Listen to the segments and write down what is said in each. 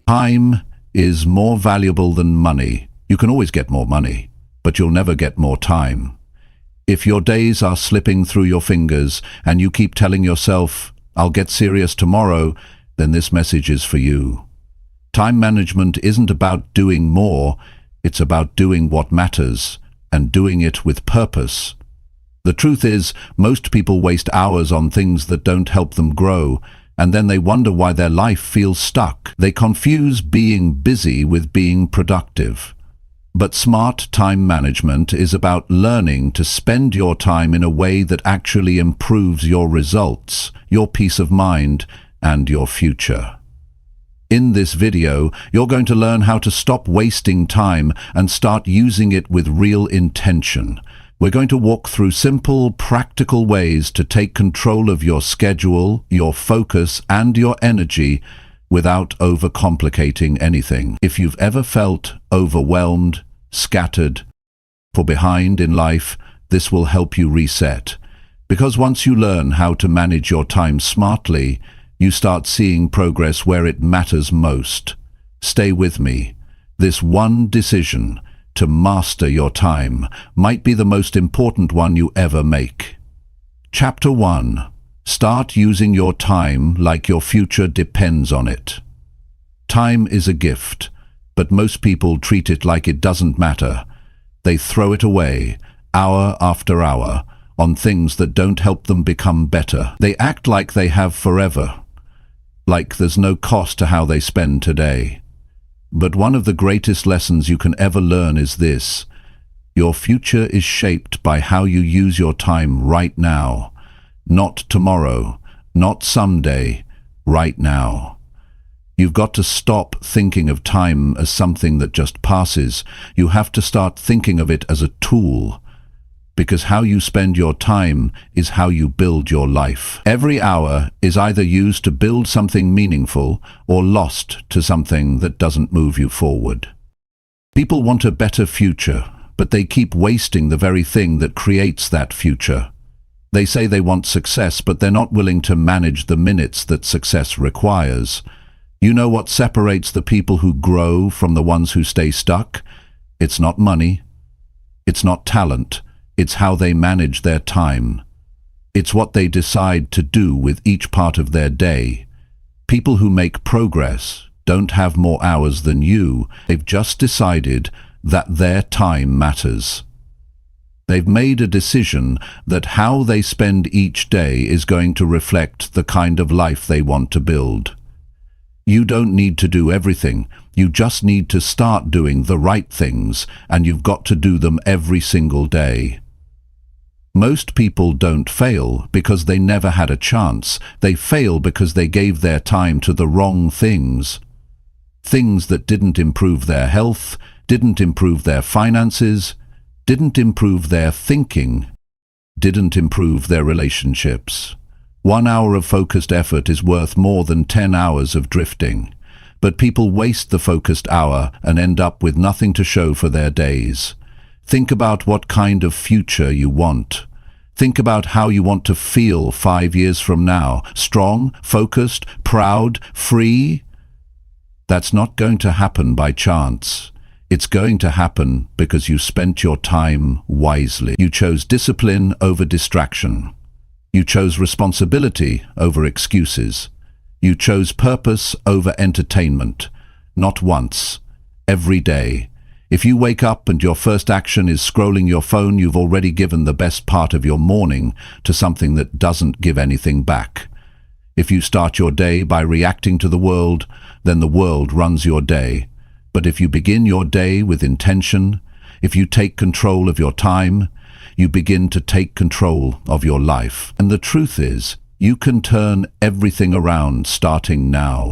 Time is more valuable than money. You can always get more money, but you'll never get more time. If your days are slipping through your fingers and you keep telling yourself, "I'll get serious tomorrow," then this message is for you. Time management isn't about doing more, it's about doing what matters and doing it with purpose. The truth is, most people waste hours on things that don't help them grow, and then they wonder why their life feels stuck. They confuse being busy with being productive. But smart time management is about learning to spend your time in a way that actually improves your results, your peace of mind, and your future. In this video, you're going to learn how to stop wasting time and start using it with real intention. We're going to walk through simple, practical ways to take control of your schedule, your focus, and your energy without overcomplicating anything. If you've ever felt overwhelmed, scattered, or behind in life, this will help you reset. Because once you learn how to manage your time smartly, you start seeing progress where it matters most. Stay with me. This one decision to master your time might be the most important one you ever make. Chapter 1. Start using your time like your future depends on it. Time is a gift, but most people treat it like it doesn't matter. They throw it away, hour after hour, on things that don't help them become better. They act like they have forever, like there's no cost to how they spend today. But one of the greatest lessons you can ever learn is this: your future is shaped by how you use your time right now. Not tomorrow, not someday, right now. You've got to stop thinking of time as something that just passes. You have to start thinking of it as a tool. Because how you spend your time is how you build your life. Every hour is either used to build something meaningful or lost to something that doesn't move you forward. People want a better future, but they keep wasting the very thing that creates that future. They say they want success, but they're not willing to manage the minutes that success requires. You know what separates the people who grow from the ones who stay stuck? It's not money. It's not talent. It's how they manage their time. It's what they decide to do with each part of their day. People who make progress don't have more hours than you. They've just decided that their time matters. They've made a decision that how they spend each day is going to reflect the kind of life they want to build. You don't need to do everything. You just need to start doing the right things, and you've got to do them every single day. Most people don't fail because they never had a chance. They fail because they gave their time to the wrong things. Things that didn't improve their health, didn't improve their finances, didn't improve their thinking, didn't improve their relationships. 1 hour of focused effort is worth more than 10 hours of drifting. But people waste the focused hour and end up with nothing to show for their days. Think about what kind of future you want. Think about how you want to feel 5 years from now. Strong, focused, proud, free? That's not going to happen by chance. It's going to happen because you spent your time wisely. You chose discipline over distraction. You chose responsibility over excuses. You chose purpose over entertainment. Not once, every day. If you wake up and your first action is scrolling your phone, you've already given the best part of your morning to something that doesn't give anything back. If you start your day by reacting to the world, then the world runs your day. But if you begin your day with intention, if you take control of your time, you begin to take control of your life. And the truth is, you can turn everything around starting now.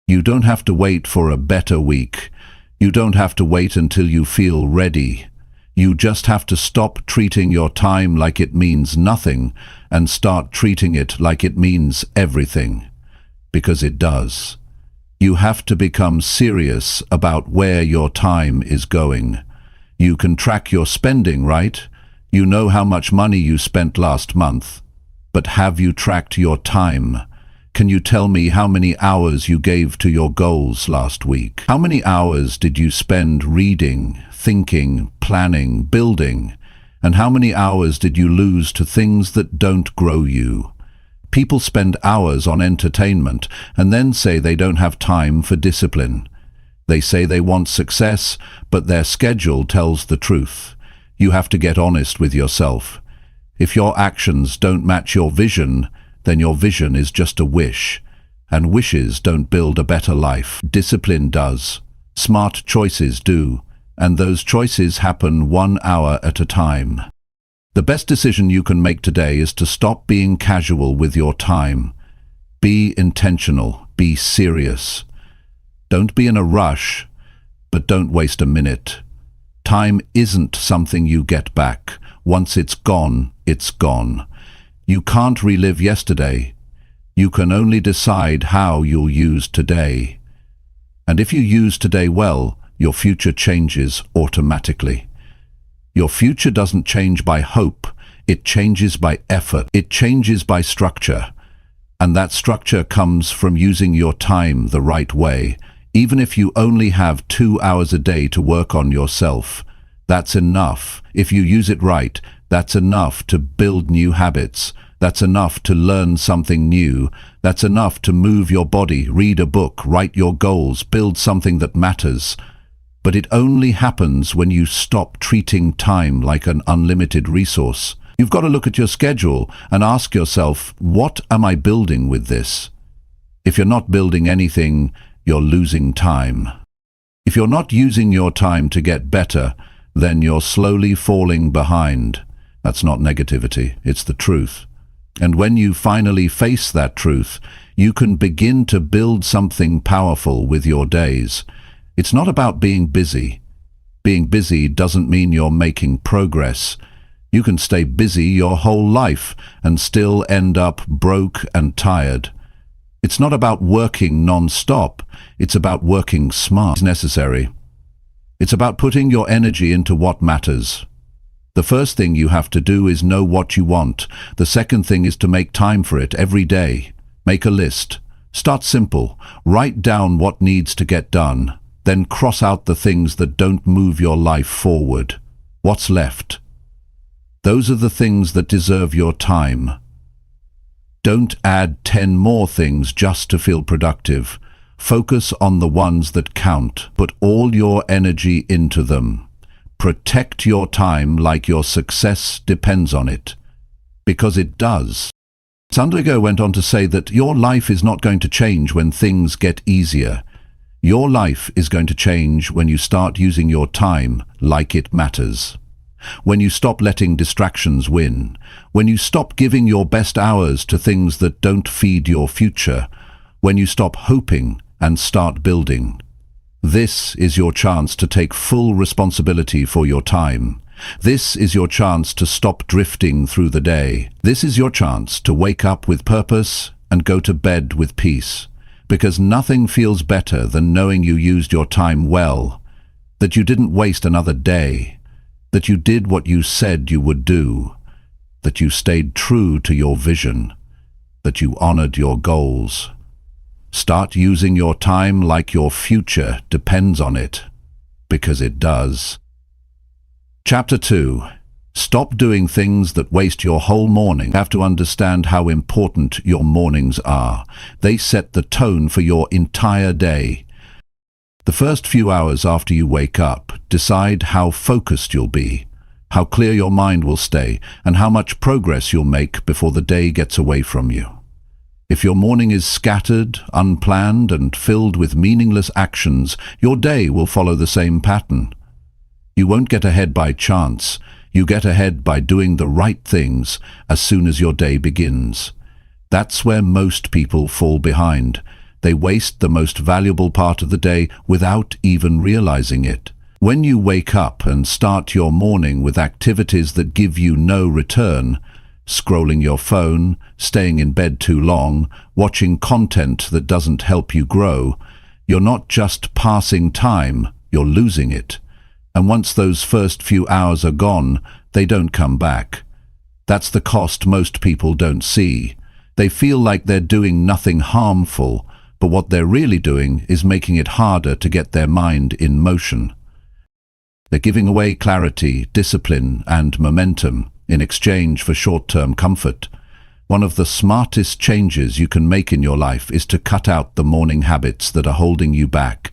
You don't have to wait for a better week. You don't have to wait until you feel ready. You just have to stop treating your time like it means nothing and start treating it like it means everything. Because it does. You have to become serious about where your time is going. You can track your spending, right? You know how much money you spent last month. But have you tracked your time? Can you tell me how many hours you gave to your goals last week? How many hours did you spend reading, thinking, planning, building? And how many hours did you lose to things that don't grow you? People spend hours on entertainment and then say they don't have time for discipline. They say they want success, but their schedule tells the truth. You have to get honest with yourself. If your actions don't match your vision, then your vision is just a wish. And wishes don't build a better life. Discipline does. Smart choices do. And those choices happen 1 hour at a time. The best decision you can make today is to stop being casual with your time. Be intentional. Be serious. Don't be in a rush, but don't waste a minute. Time isn't something you get back. Once it's gone, it's gone. You can't relive yesterday. You can only decide how you'll use today. And if you use today well, your future changes automatically. Your future doesn't change by hope. It changes by effort. It changes by structure. And that structure comes from using your time the right way. Even if you only have 2 hours a day to work on yourself, that's enough. If you use it right, that's enough to build new habits. That's enough to learn something new. That's enough to move your body, read a book, write your goals, build something that matters. But it only happens when you stop treating time like an unlimited resource. You've got to look at your schedule and ask yourself, what am I building with this? If you're not building anything, you're losing time. If you're not using your time to get better, then you're slowly falling behind. That's not negativity, it's the truth. And when you finally face that truth, you can begin to build something powerful with your days. It's not about being busy. Being busy doesn't mean you're making progress. You can stay busy your whole life and still end up broke and tired. It's not about working non-stop. It's about working smart. It's necessary. It's about putting your energy into what matters. The first thing you have to do is know what you want. The second thing is to make time for it every day. Make a list. Start simple. Write down what needs to get done. Then cross out the things that don't move your life forward. What's left? Those are the things that deserve your time. Don't add 10 more things just to feel productive. Focus on the ones that count. Put all your energy into them. Protect your time like your success depends on it. Because it does. Sandrigo went on to say that your life is not going to change when things get easier. Your life is going to change when you start using your time like it matters. When you stop letting distractions win. When you stop giving your best hours to things that don't feed your future. When you stop hoping and start building. This is your chance to take full responsibility for your time. This is your chance to stop drifting through the day. This is your chance to wake up with purpose and go to bed with peace. Because nothing feels better than knowing you used your time well, that you didn't waste another day, that you did what you said you would do, that you stayed true to your vision, that you honored your goals. Start using your time like your future depends on it, because it does. Chapter 2. Stop doing things that waste your whole morning. You have to understand how important your mornings are. They set the tone for your entire day. The first few hours after you wake up, decide how focused you'll be, how clear your mind will stay, and how much progress you'll make before the day gets away from you. If your morning is scattered, unplanned, and filled with meaningless actions, your day will follow the same pattern. You won't get ahead by chance. You get ahead by doing the right things as soon as your day begins. That's where most people fall behind. They waste the most valuable part of the day without even realizing it. When you wake up and start your morning with activities that give you no return, scrolling your phone, staying in bed too long, watching content that doesn't help you grow, you're not just passing time, you're losing it. And once those first few hours are gone, they don't come back. That's the cost most people don't see. They feel like they're doing nothing harmful, but what they're really doing is making it harder to get their mind in motion. They're giving away clarity, discipline, and momentum in exchange for short-term comfort. One of the smartest changes you can make in your life is to cut out the morning habits that are holding you back.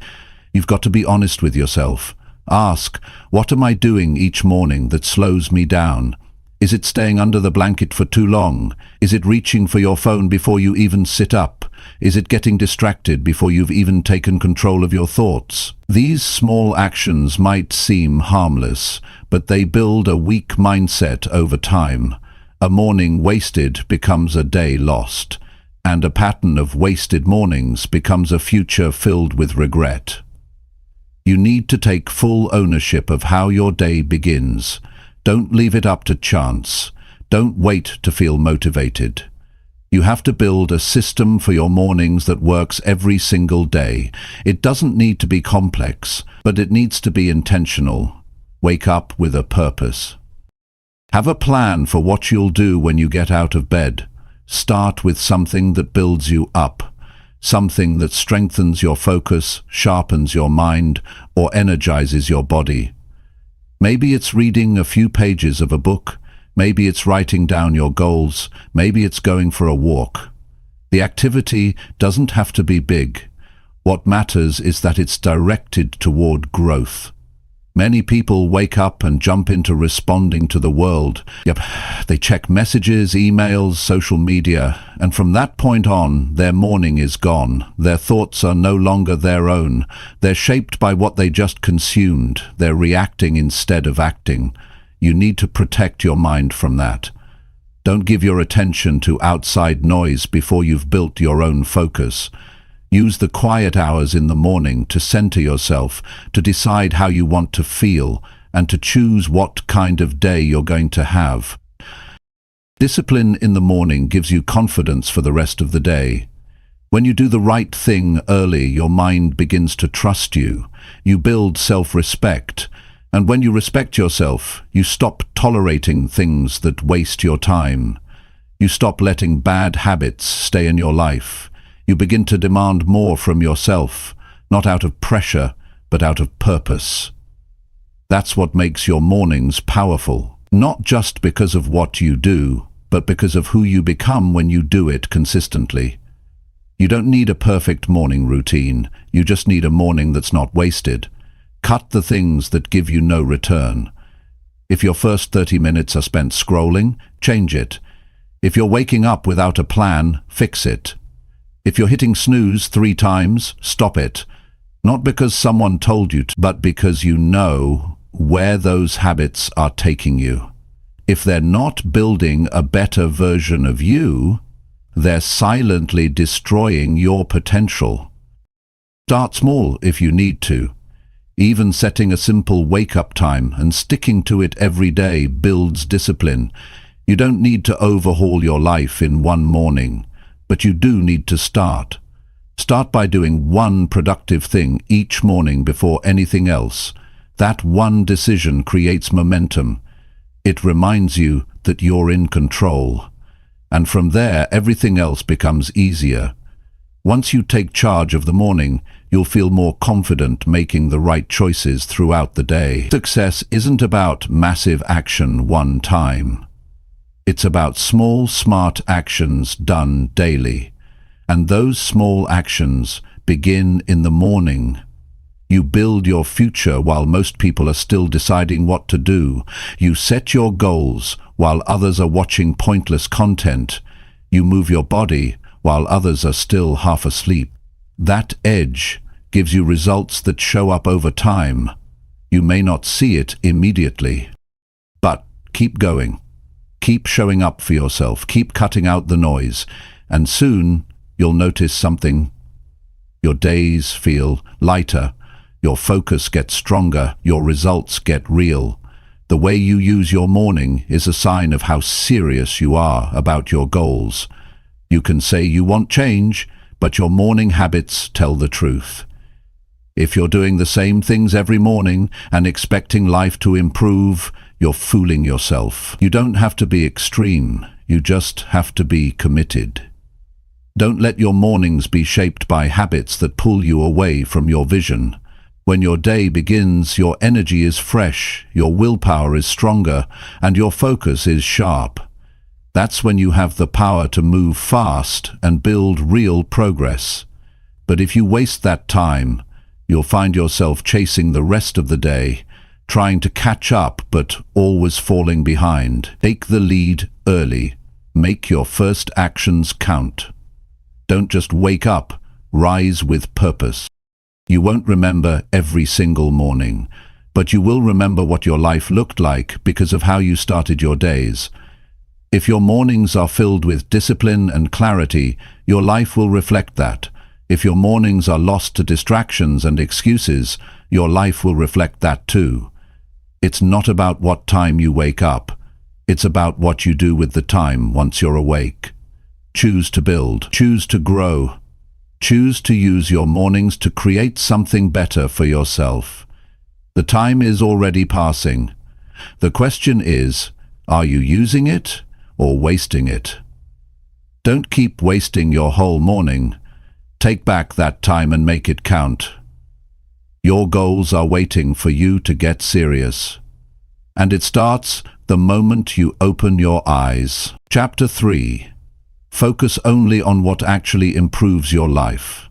You've got to be honest with yourself. Ask, what am I doing each morning that slows me down? Is it staying under the blanket for too long? Is it reaching for your phone before you even sit up? Is it getting distracted before you've even taken control of your thoughts? These small actions might seem harmless, but they build a weak mindset over time. A morning wasted becomes a day lost, and a pattern of wasted mornings becomes a future filled with regret. You need to take full ownership of how your day begins. Don't leave it up to chance. Don't wait to feel motivated. You have to build a system for your mornings that works every single day. It doesn't need to be complex, but it needs to be intentional. Wake up with a purpose. Have a plan for what you'll do when you get out of bed. Start with something that builds you up. Something that strengthens your focus, sharpens your mind, or energizes your body. Maybe it's reading a few pages of a book. Maybe it's writing down your goals. Maybe it's going for a walk. The activity doesn't have to be big. What matters is that it's directed toward growth. Many people wake up and jump into responding to the world. Yep, they check messages, emails, social media, and from that point on, their morning is gone. Their thoughts are no longer their own. They're shaped by what they just consumed. They're reacting instead of acting. You need to protect your mind from that. Don't give your attention to outside noise before you've built your own focus. Use the quiet hours in the morning to center yourself, to decide how you want to feel, and to choose what kind of day you're going to have. Discipline in the morning gives you confidence for the rest of the day. When you do the right thing early, your mind begins to trust you. You build self-respect. And when you respect yourself, you stop tolerating things that waste your time. You stop letting bad habits stay in your life. You begin to demand more from yourself, not out of pressure, but out of purpose. That's what makes your mornings powerful, not just because of what you do, but because of who you become when you do it consistently. You don't need a perfect morning routine, you just need a morning that's not wasted. Cut the things that give you no return. If your first 30 minutes are spent scrolling, change it. If you're waking up without a plan, fix it. If you're hitting snooze 3 times, stop it. Not because someone told you to, but because you know where those habits are taking you. If they're not building a better version of you, they're silently destroying your potential. Start small if you need to. Even setting a simple wake-up time and sticking to it every day builds discipline. You don't need to overhaul your life in one morning, but you do need to start. Start by doing one productive thing each morning before anything else. That one decision creates momentum. It reminds you that you're in control. And from there, everything else becomes easier. Once you take charge of the morning, you'll feel more confident making the right choices throughout the day. Success isn't about massive action one time. It's about small, smart actions done daily. And those small actions begin in the morning. You build your future while most people are still deciding what to do. You set your goals while others are watching pointless content. You move your body while others are still half asleep. That edge gives you results that show up over time. You may not see it immediately, but keep going. Keep showing up for yourself. Keep cutting out the noise. And soon you'll notice something. Your days feel lighter. Your focus gets stronger. Your results get real. The way you use your morning is a sign of how serious you are about your goals. You can say you want change, but your morning habits tell the truth. If you're doing the same things every morning and expecting life to improve, you're fooling yourself. You don't have to be extreme. You just have to be committed. Don't let your mornings be shaped by habits that pull you away from your vision. When your day begins, your energy is fresh, your willpower is stronger, and your focus is sharp. That's when you have the power to move fast and build real progress. But if you waste that time, you'll find yourself chasing the rest of the day, trying to catch up but always falling behind. Take the lead early. Make your first actions count. Don't just wake up, rise with purpose. You won't remember every single morning, but you will remember what your life looked like because of how you started your days. If your mornings are filled with discipline and clarity, your life will reflect that. If your mornings are lost to distractions and excuses, your life will reflect that too. It's not about what time you wake up. It's about what you do with the time once you're awake. Choose to build. Choose to grow. Choose to use your mornings to create something better for yourself. The time is already passing. The question is, are you using it or wasting it? Don't keep wasting your whole morning. Take back that time and make it count. Your goals are waiting for you to get serious. And it starts the moment you open your eyes. Chapter 3. Focus only on what actually improves your life.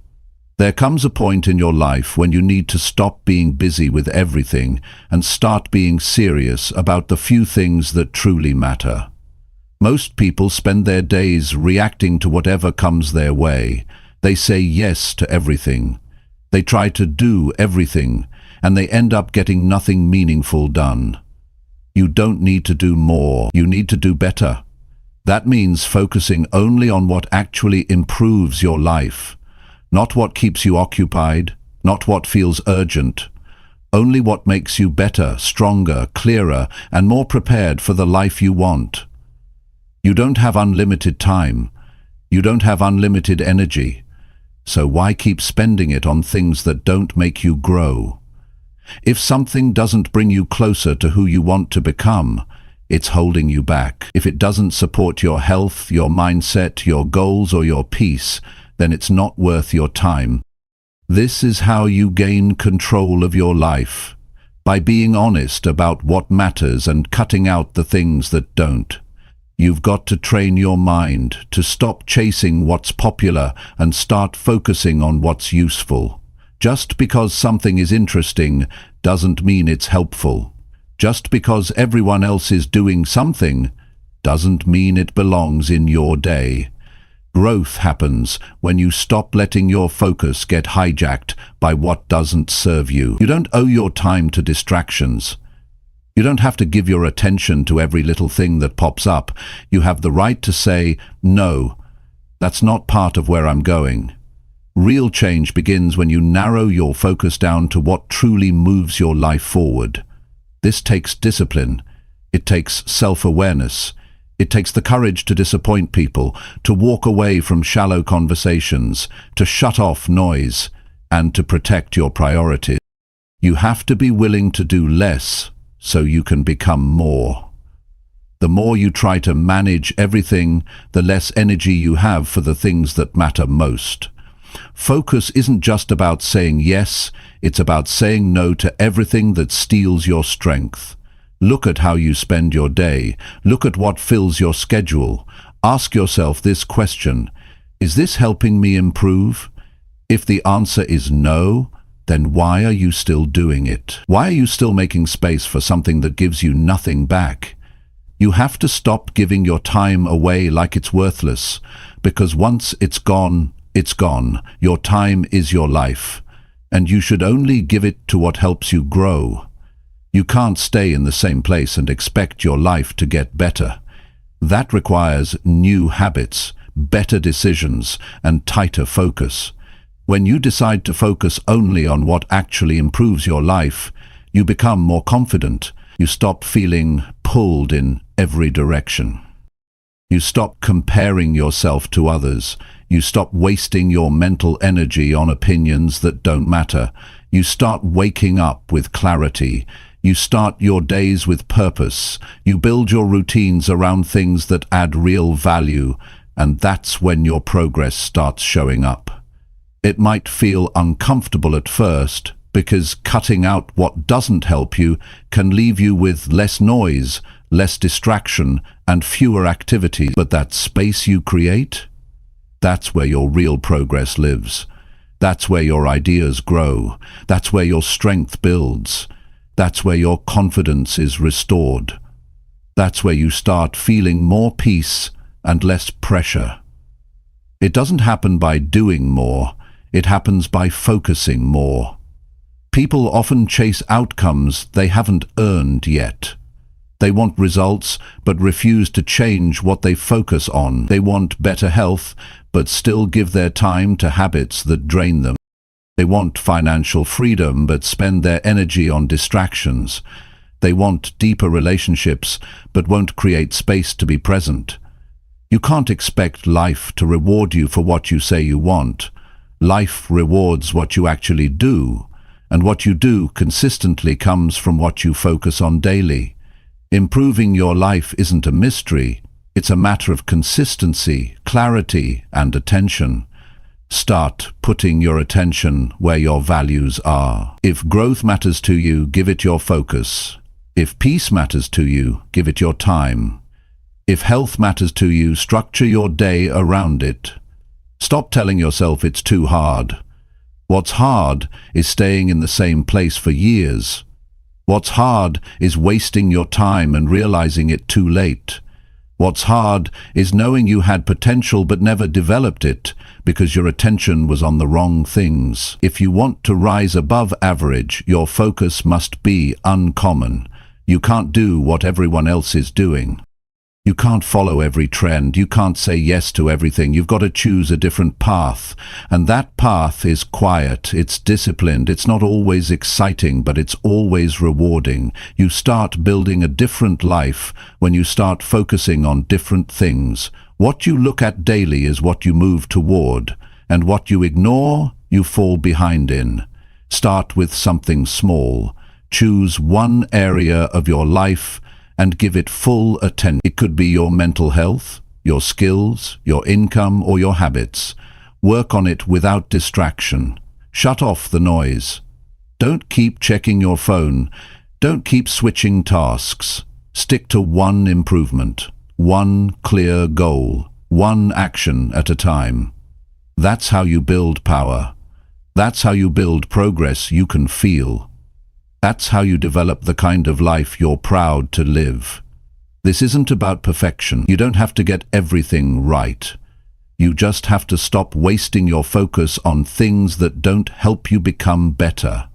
There comes a point in your life when you need to stop being busy with everything and start being serious about the few things that truly matter. Most people spend their days reacting to whatever comes their way. They say yes to everything. They try to do everything, and they end up getting nothing meaningful done. You don't need to do more. You need to do better. That means focusing only on what actually improves your life, not what keeps you occupied, not what feels urgent, only what makes you better, stronger, clearer, and more prepared for the life you want. You don't have unlimited time. You don't have unlimited energy. So why keep spending it on things that don't make you grow? If something doesn't bring you closer to who you want to become, it's holding you back. If it doesn't support your health, your mindset, your goals, or your peace, then it's not worth your time. This is how you gain control of your life, by being honest about what matters and cutting out the things that don't. You've got to train your mind to stop chasing what's popular and start focusing on what's useful. Just because something is interesting doesn't mean it's helpful. Just because everyone else is doing something doesn't mean it belongs in your day. Growth happens when you stop letting your focus get hijacked by what doesn't serve you. You don't owe your time to distractions. You don't have to give your attention to every little thing that pops up. You have the right to say, no, that's not part of where I'm going. Real change begins when you narrow your focus down to what truly moves your life forward. This takes discipline. It takes self-awareness. It takes the courage to disappoint people, to walk away from shallow conversations, to shut off noise, and to protect your priorities. You have to be willing to do less so you can become more. The more you try to manage everything, the less energy you have for the things that matter most. Focus isn't just about saying yes, it's about saying no to everything that steals your strength. Look at how you spend your day. Look at what fills your schedule. Ask yourself this question: is this helping me improve? If the answer is no, then why are you still doing it? Why are you still making space for something that gives you nothing back? You have to stop giving your time away like it's worthless, because once it's gone, it's gone. Your time is your life, and you should only give it to what helps you grow. You can't stay in the same place and expect your life to get better. That requires new habits, better decisions, and tighter focus. When you decide to focus only on what actually improves your life, you become more confident. You stop feeling pulled in every direction. You stop comparing yourself to others. You stop wasting your mental energy on opinions that don't matter. You start waking up with clarity. You start your days with purpose. You build your routines around things that add real value, and that's when your progress starts showing up. It might feel uncomfortable at first, because cutting out what doesn't help you can leave you with less noise, less distraction, and fewer activities. But that space you create, that's where your real progress lives. That's where your ideas grow. That's where your strength builds. That's where your confidence is restored. That's where you start feeling more peace and less pressure. It doesn't happen by doing more. It happens by focusing more. People often chase outcomes they haven't earned yet. They want results, but refuse to change what they focus on. They want better health, but still give their time to habits that drain them. They want financial freedom, but spend their energy on distractions. They want deeper relationships, but won't create space to be present. You can't expect life to reward you for what you say you want. Life rewards what you actually do. And what you do consistently comes from what you focus on daily. Improving your life isn't a mystery. It's a matter of consistency, clarity, and attention. Start putting your attention where your values are. If growth matters to you, give it your focus. If peace matters to you, give it your time. If health matters to you, structure your day around it. Stop telling yourself it's too hard. What's hard is staying in the same place for years. What's hard is wasting your time and realizing it too late. What's hard is knowing you had potential but never developed it because your attention was on the wrong things. If you want to rise above average, your focus must be uncommon. You can't do what everyone else is doing. You can't follow every trend. You can't say yes to everything. You've got to choose a different path. And that path is quiet. It's disciplined. It's not always exciting, but it's always rewarding. You start building a different life when you start focusing on different things. What you look at daily is what you move toward, and what you ignore, you fall behind in. Start with something small. Choose one area of your life and give it full attention. It could be your mental health, your skills, your income, or your habits. Work on it without distraction. Shut off the noise. Don't keep checking your phone. Don't keep switching tasks. Stick to one improvement, one clear goal, one action at a time. That's how you build power. That's how you build progress you can feel. That's how you develop the kind of life you're proud to live. This isn't about perfection. You don't have to get everything right. You just have to stop wasting your focus on things that don't help you become better.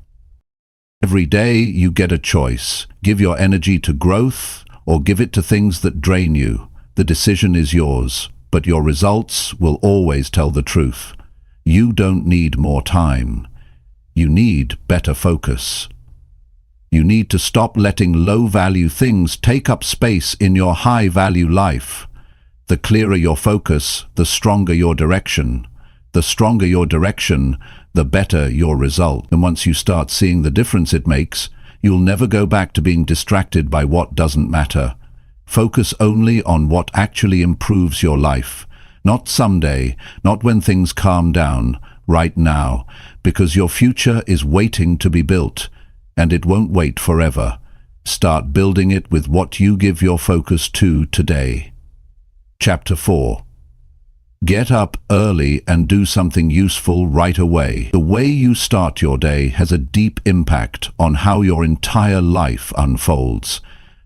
Every day you get a choice. Give your energy to growth or give it to things that drain you. The decision is yours, but your results will always tell the truth. You don't need more time. You need better focus. You need to stop letting low-value things take up space in your high-value life. The clearer your focus, the stronger your direction. The stronger your direction, the better your result. And once you start seeing the difference it makes, you'll never go back to being distracted by what doesn't matter. Focus only on what actually improves your life. Not someday, not when things calm down, right now, because your future is waiting to be built. And it won't wait forever. Start building it with what you give your focus to today. Chapter 4. Get up early and do something useful right away. The way you start your day has a deep impact on how your entire life unfolds.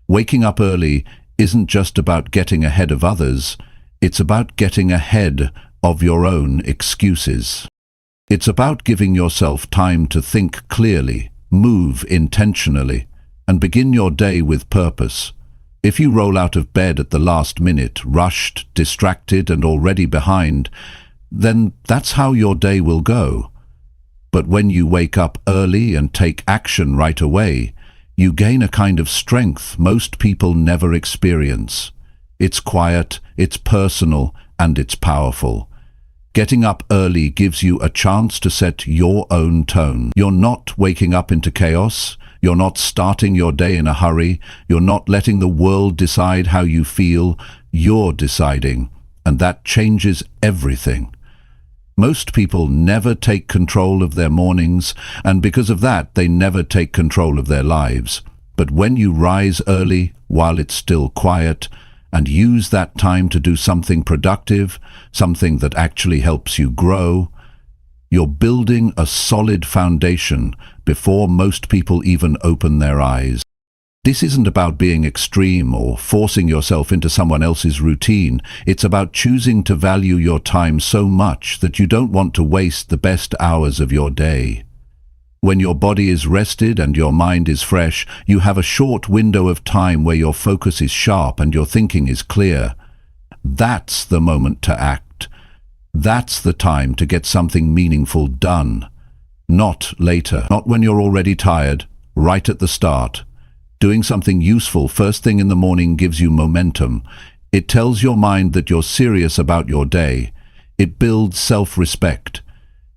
Waking up early isn't just about getting ahead of others. It's about getting ahead of your own excuses. It's about giving yourself time to think clearly, move intentionally, and begin your day with purpose. If you roll out of bed at the last minute, rushed, distracted, and already behind, then that's how your day will go. But when you wake up early and take action right away, you gain a kind of strength most people never experience. It's quiet, it's personal, and it's powerful. Getting up early gives you a chance to set your own tone. You're not waking up into chaos. You're not starting your day in a hurry. You're not letting the world decide how you feel. You're deciding. and that changes everything. Most people never take control of their mornings, and because of that, they never take control of their lives. But when you rise early while it's still quiet, and use that time to do something productive, something that actually helps you grow, you're building a solid foundation before most people even open their eyes. This isn't about being extreme or forcing yourself into someone else's routine. It's about choosing to value your time so much that you don't want to waste the best hours of your day. When your body is rested and your mind is fresh, you have a short window of time where your focus is sharp and your thinking is clear. That's the moment to act. That's the time to get something meaningful done. Not later, not when you're already tired, right at the start. Doing something useful first thing in the morning gives you momentum. It tells your mind that you're serious about your day. It builds self-respect.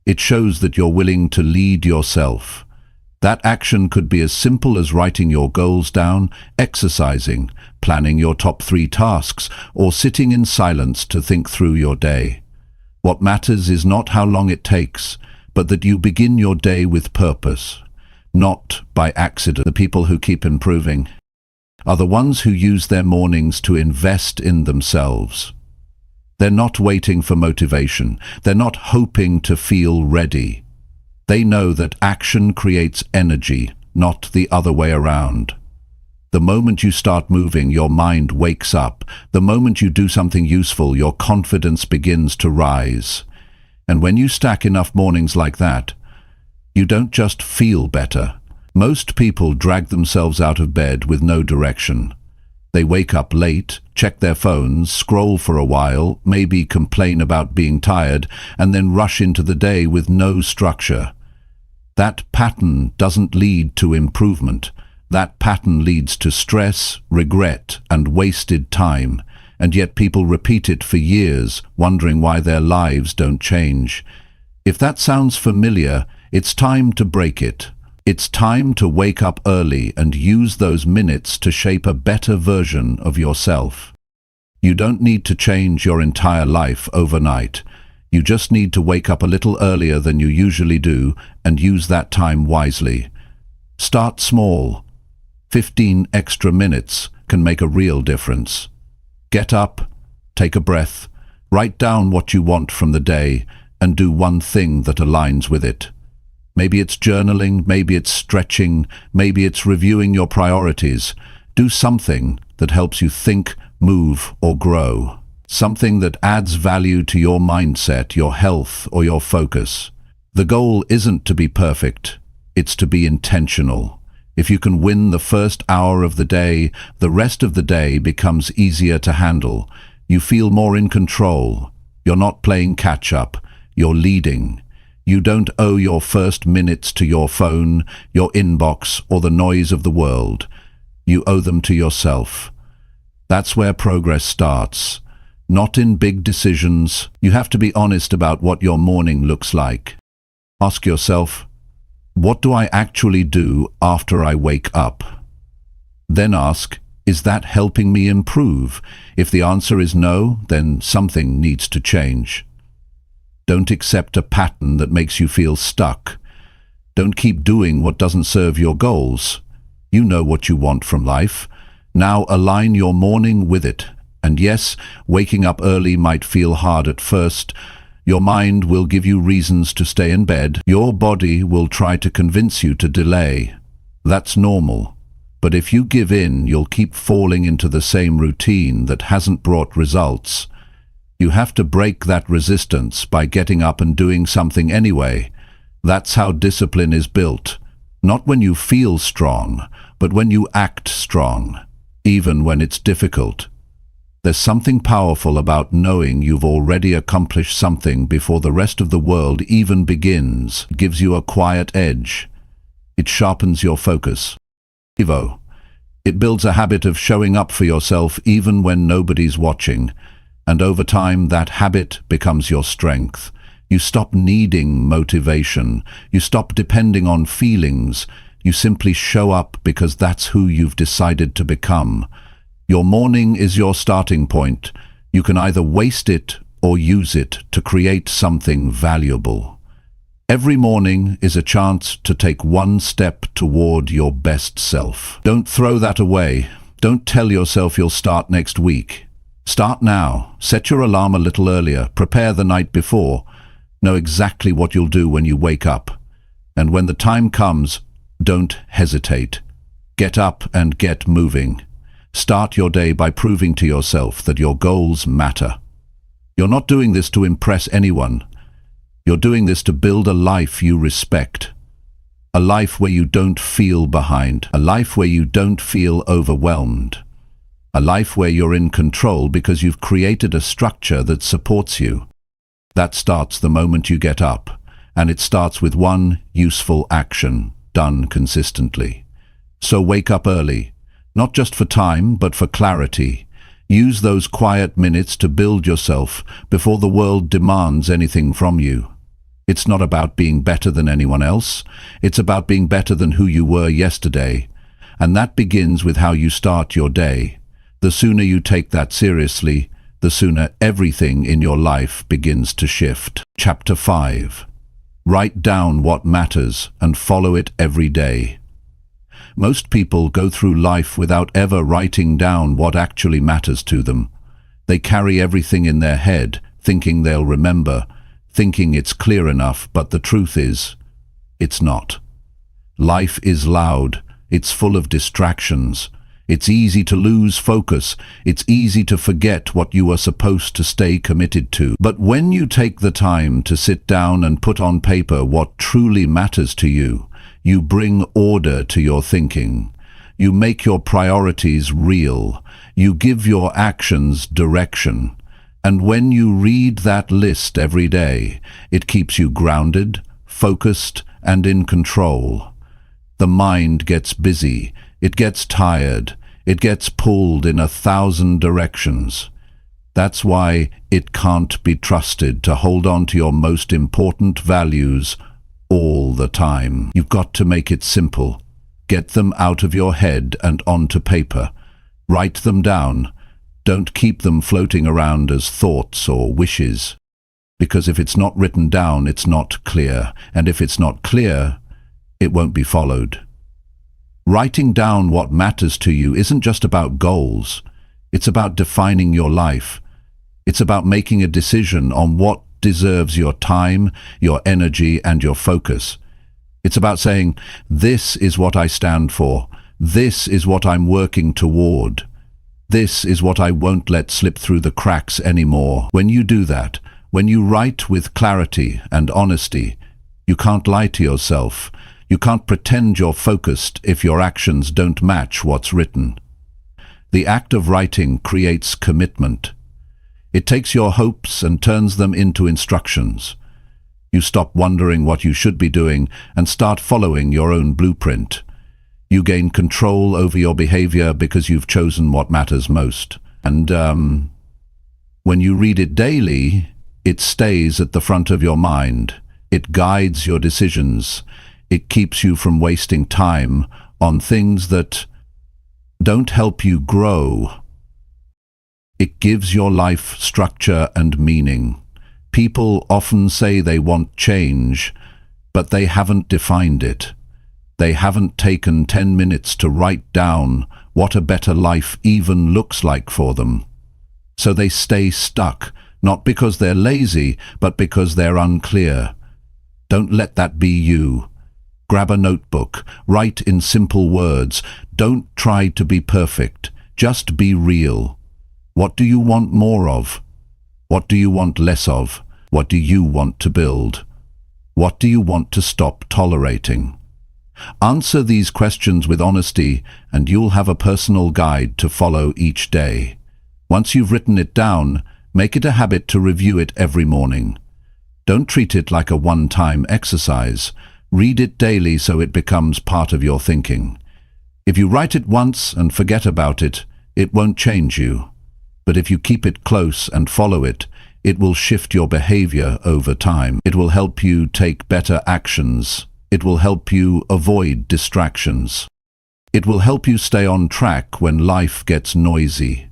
It shows that you're willing to lead yourself. That action could be as simple as writing your goals down, exercising, planning your top 3 tasks, or sitting in silence to think through your day. What matters is not how long it takes, but that you begin your day with purpose. Not by accident. The people who keep improving are the ones who use their mornings to invest in themselves. They're not waiting for motivation. They're not hoping to feel ready. They know that action creates energy, not the other way around. The moment you start moving, your mind wakes up. The moment you do something useful, your confidence begins to rise. And when you stack enough mornings like that, you don't just feel better. Most people drag themselves out of bed with no direction. They wake up late, check their phones, scroll for a while, maybe complain about being tired, and then rush into the day with no structure. That pattern doesn't lead to improvement. That pattern leads to stress, regret, and wasted time, and yet people repeat it for years, wondering why their lives don't change. If that sounds familiar, it's time to break it. It's time to wake up early and use those minutes to shape a better version of yourself. You don't need to change your entire life overnight. You just need to wake up a little earlier than you usually do and use that time wisely. Start small. 15 extra minutes can make a real difference. Get up, take a breath, write down what you want from the day, and do one thing that aligns with it. Maybe it's journaling, maybe it's stretching, maybe it's reviewing your priorities. Do something that helps you think, move, or grow. Something that adds value to your mindset, your health, or your focus. The goal isn't to be perfect, it's to be intentional. If you can win the first hour of the day, the rest of the day becomes easier to handle. You feel more in control. You're not playing catch-up, you're leading. You don't owe your first minutes to your phone, your inbox, or the noise of the world. You owe them to yourself. That's where progress starts. Not in big decisions. You have to be honest about what your morning looks like. Ask yourself, what do I actually do after I wake up? Then ask, is that helping me improve? If the answer is no, then something needs to change. Don't accept a pattern that makes you feel stuck. Don't keep doing what doesn't serve your goals. You know what you want from life. Now align your morning with it. And yes, waking up early might feel hard at first. Your mind will give you reasons to stay in bed. Your body will try to convince you to delay. That's normal. But if you give in, you'll keep falling into the same routine that hasn't brought results. You have to break that resistance by getting up and doing something anyway. That's how discipline is built. Not when you feel strong, but when you act strong, even when it's difficult. There's something powerful about knowing you've already accomplished something before the rest of the world even begins. It gives you a quiet edge. It sharpens your focus. It builds a habit of showing up for yourself even when nobody's watching. And over time, that habit becomes your strength. You stop needing motivation. You stop depending on feelings. You simply show up because that's who you've decided to become. Your morning is your starting point. You can either waste it or use it to create something valuable. Every morning is a chance to take one step toward your best self. Don't throw that away. Don't tell yourself you'll start next week. Start now. Set your alarm a little earlier. Prepare the night before. Know exactly what you'll do when you wake up. And when the time comes, don't hesitate. Get up and get moving. Start your day by proving to yourself that your goals matter. You're not doing this to impress anyone. You're doing this to build a life you respect. A life where you don't feel behind. A life where you don't feel overwhelmed. A life where you're in control because you've created a structure that supports you. That starts the moment you get up, and it starts with one useful action done consistently. So wake up early, not just for time, but for clarity. Use those quiet minutes to build yourself before the world demands anything from you. It's not about being better than anyone else. It's about being better than who you were yesterday. And that begins with how you start your day. The sooner you take that seriously, the sooner everything in your life begins to shift. Chapter 5. Write down what matters and follow it every day. Most people go through life without ever writing down what actually matters to them. They carry everything in their head, thinking they'll remember, thinking it's clear enough, but the truth is, it's not. Life is loud. It's full of distractions. It's easy to lose focus. It's easy to forget what you are supposed to stay committed to. But when you take the time to sit down and put on paper what truly matters to you, you bring order to your thinking. You make your priorities real. You give your actions direction. And when you read that list every day, it keeps you grounded, focused, and in control. The mind gets busy. It gets tired. It gets pulled in 1,000 directions. That's why it can't be trusted to hold on to your most important values all the time. You've got to make it simple. Get them out of your head and onto paper. Write them down. Don't keep them floating around as thoughts or wishes. Because if it's not written down, it's not clear. And if it's not clear, it won't be followed. Writing down what matters to you isn't just about goals. It's about defining your life. It's about making a decision on what deserves your time, your energy, and your focus. It's about saying, this is what I stand for. This is what I'm working toward. This is what I won't let slip through the cracks anymore. When you do that, when you write with clarity and honesty, you can't lie to yourself. You can't pretend you're focused if your actions don't match what's written. The act of writing creates commitment. It takes your hopes and turns them into instructions. You stop wondering what you should be doing and start following your own blueprint. You gain control over your behavior because you've chosen what matters most. And when you read it daily, it stays at the front of your mind. It guides your decisions. It keeps you from wasting time on things that don't help you grow. It gives your life structure and meaning. People often say they want change, but they haven't defined it. They haven't taken 10 minutes to write down what a better life even looks like for them. So they stay stuck, not because they're lazy, but because they're unclear. Don't let that be you. Grab a notebook, write in simple words. Don't try to be perfect, just be real. What do you want more of? What do you want less of? What do you want to build? What do you want to stop tolerating? Answer these questions with honesty, and you'll have a personal guide to follow each day. Once you've written it down, make it a habit to review it every morning. Don't treat it like a one-time exercise. Read it daily so it becomes part of your thinking. If you write it once and forget about it, it won't change you. But if you keep it close and follow it, it will shift your behavior over time. It will help you take better actions. It will help you avoid distractions. It will help you stay on track when life gets noisy.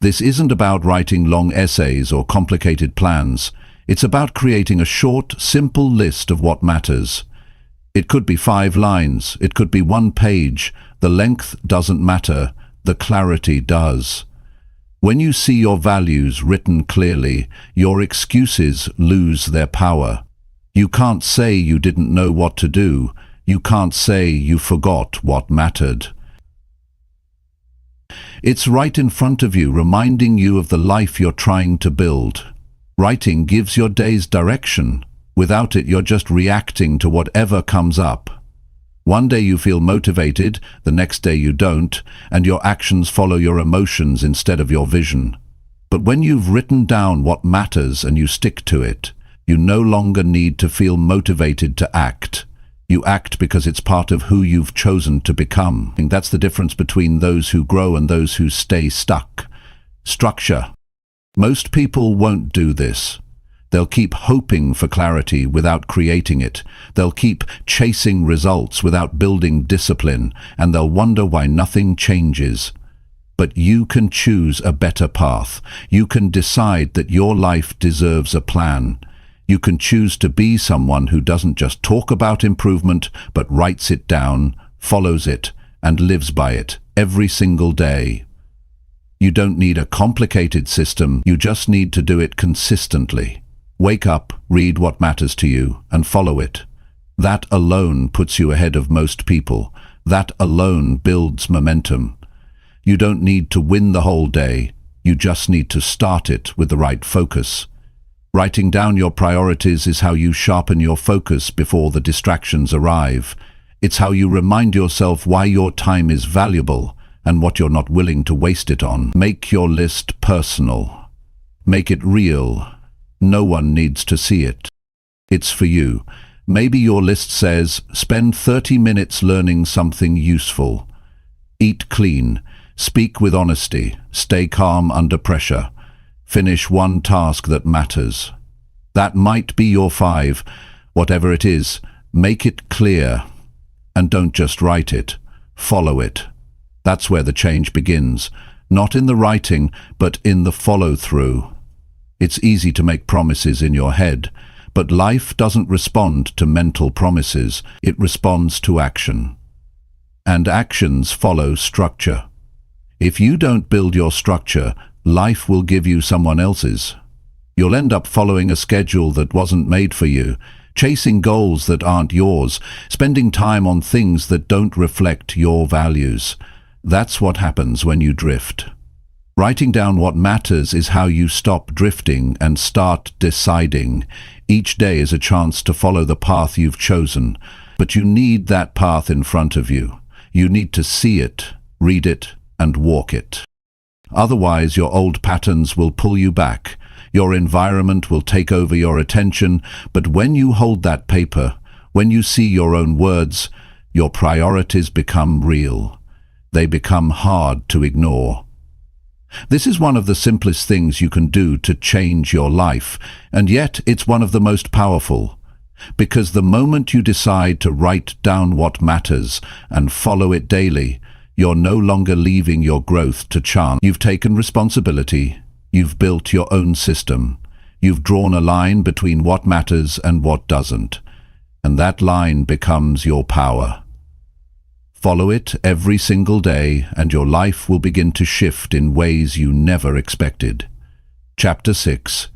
This isn't about writing long essays or complicated plans. It's about creating a short, simple list of what matters. It could be 5 lines, it could be 1 page. The length doesn't matter, the clarity does. When you see your values written clearly, your excuses lose their power. You can't say you didn't know what to do. You can't say you forgot what mattered. It's right in front of you, reminding you of the life you're trying to build. Writing gives your days direction. Without it, you're just reacting to whatever comes up. One day you feel motivated, the next day you don't, and your actions follow your emotions instead of your vision. But when you've written down what matters and you stick to it, you no longer need to feel motivated to act. You act because it's part of who you've chosen to become. And that's the difference between those who grow and those who stay stuck. Structure. Most people won't do this. They'll keep hoping for clarity without creating it. They'll keep chasing results without building discipline, and they'll wonder why nothing changes. But you can choose a better path. You can decide that your life deserves a plan. You can choose to be someone who doesn't just talk about improvement, but writes it down, follows it, and lives by it every single day. You don't need a complicated system, you just need to do it consistently. Wake up, read what matters to you, and follow it. That alone puts you ahead of most people. That alone builds momentum. You don't need to win the whole day, you just need to start it with the right focus. Writing down your priorities is how you sharpen your focus before the distractions arrive. It's how you remind yourself why your time is valuable and what you're not willing to waste it on. Make your list personal. Make it real. No one needs to see it. It's for you. Maybe your list says, spend 30 minutes learning something useful. Eat clean. Speak with honesty. Stay calm under pressure. Finish one task that matters. That might be your 5. Whatever it is, make it clear. And don't just write it. Follow it. That's where the change begins. Not in the writing, but in the follow-through. It's easy to make promises in your head, but life doesn't respond to mental promises. It responds to action. And actions follow structure. If you don't build your structure, life will give you someone else's. You'll end up following a schedule that wasn't made for you, chasing goals that aren't yours, spending time on things that don't reflect your values. That's what happens when you drift. Writing down what matters is how you stop drifting and start deciding. Each day is a chance to follow the path you've chosen, but you need that path in front of you. You need to see it, read it, and walk it. Otherwise, your old patterns will pull you back. Your environment will take over your attention, but when you hold that paper, when you see your own words, your priorities become real. They become hard to ignore. This is one of the simplest things you can do to change your life, and yet it's one of the most powerful. Because the moment you decide to write down what matters and follow it daily, you're no longer leaving your growth to chance. You've taken responsibility. You've built your own system. You've drawn a line between what matters and what doesn't. And that line becomes your power. Follow it every single day, and your life will begin to shift in ways you never expected. Chapter 6.